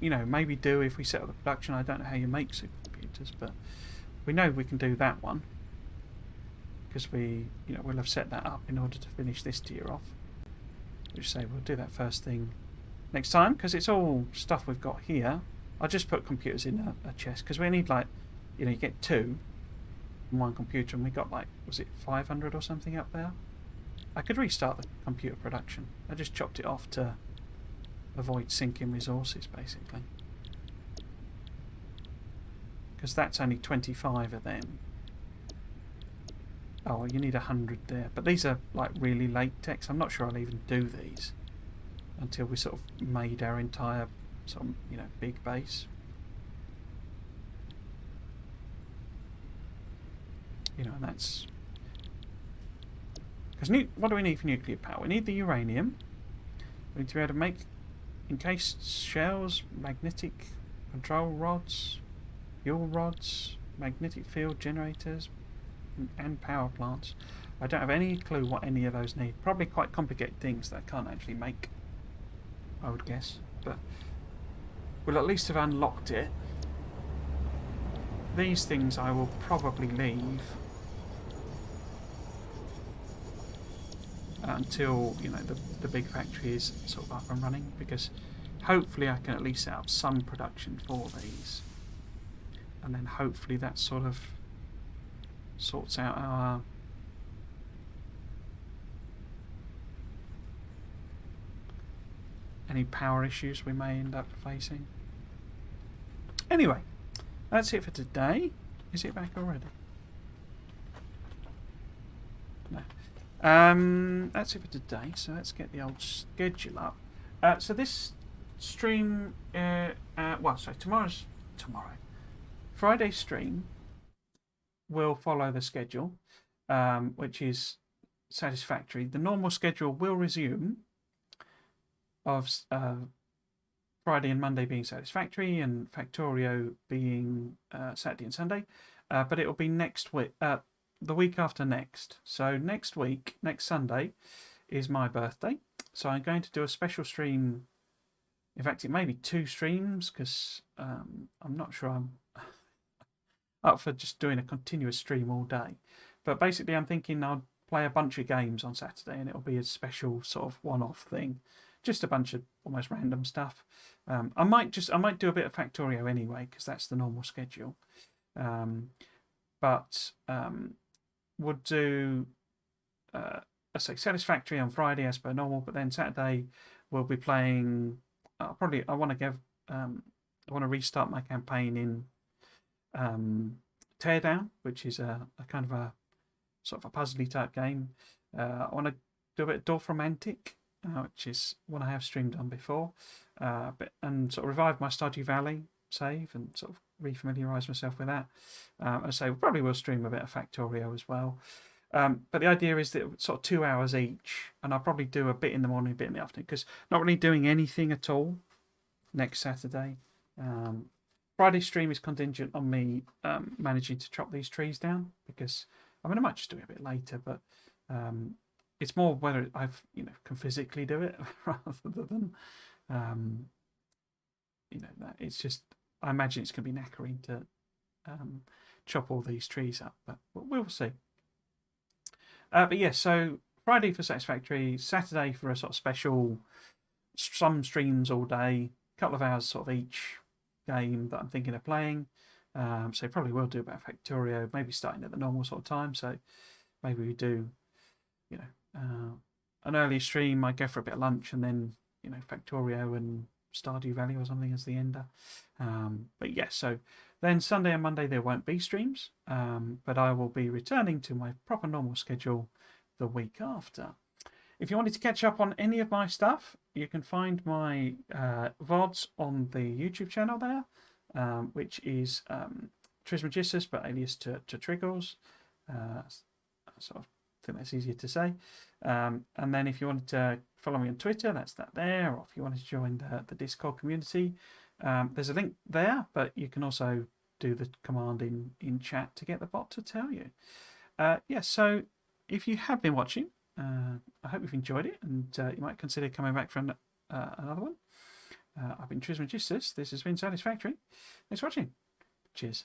maybe do if we set up the production. I don't know how you make supercomputers, but we know we can do that one because we'll have set that up in order to finish this tier off. Which say we'll do that first thing next time because it's all stuff we've got here. I'll just put computers in a chest because we need you get 2 on one computer, and we got was it 500 or something up there? I could restart the computer production. I just chopped it off to avoid sinking resources, basically. Because that's only 25 of them. Oh, well, you need 100 there. But these are really late techs. I'm not sure I'll even do these until we sort of made our entire big base. And that's... Because what do we need for nuclear power? We need the uranium. We need to be able to make encased shells, magnetic control rods, fuel rods, magnetic field generators, and power plants. I don't have any clue what any of those need. Probably quite complicated things that I can't actually make, I would guess. But we'll at least have unlocked it. These things I will probably leave until the big factory is sort of up and running, because hopefully I can at least set up some production for these, and then hopefully that sort of sorts out our any power issues we may end up facing. Anyway, that's it for today. Is it back already? No. That's it for today, so let's get the old schedule up. So this stream, tomorrow. Friday's stream will follow the schedule, which is Satisfactory. The normal schedule will resume of Friday and Monday being Satisfactory and Factorio being Saturday and Sunday, but it will be next week. The week after next. So next week, next Sunday, is my birthday. So I'm going to do a special stream. In fact, it may be 2 streams because I'm not sure I'm up for just doing a continuous stream all day. But basically, I'm thinking I'll play a bunch of games on Saturday, and it'll be a special sort of one-off thing, just a bunch of almost random stuff. I might do a bit of Factorio anyway because that's the normal schedule. But would do, I say Satisfactory on Friday as per normal, but then Saturday we'll be playing. Probably I want to restart my campaign in Teardown, which is a kind of a sort of a puzzly type game. I want to do a bit of Dorfromantic, which is one I have streamed on before, and sort of revive my Stardew Valley save and sort of refamiliarise myself with that. I say we probably will stream a bit of Factorio as well. But the idea is that sort of 2 hours each, and I'll probably do a bit in the morning, a bit in the afternoon, because not really doing anything at all next Saturday. Friday stream is contingent on me managing to chop these trees down, because I mean I might just do it a bit later, but it's more whether I've can physically do it rather than that. It's just I imagine it's going to be knackering to chop all these trees up, but we'll see. But yeah, so Friday for Satisfactory, Saturday for a sort of special, some streams all day, a couple of hours sort of each game that I'm thinking of playing. So probably will do about Factorio, maybe starting at the normal sort of time. So maybe we do, an early stream. I go for a bit of lunch and then Factorio and Stardew Valley or something as the ender. But yeah, so then Sunday and Monday there won't be streams, but I will be returning to my proper normal schedule the week after. If you wanted to catch up on any of my stuff, you can find my VODs on the YouTube channel there, which is Trismegistus, but alias to Triggles. Sort of think that's easier to say. And then if you wanted to follow me on Twitter, that's that there. Or if you wanted to join the Discord community, there's a link there, but you can also do the command in chat to get the bot to tell you. Yeah, so if you have been watching, I hope you've enjoyed it, and you might consider coming back for another one. I've been Trismegistus. This has been Satisfactory. Thanks for watching. Cheers.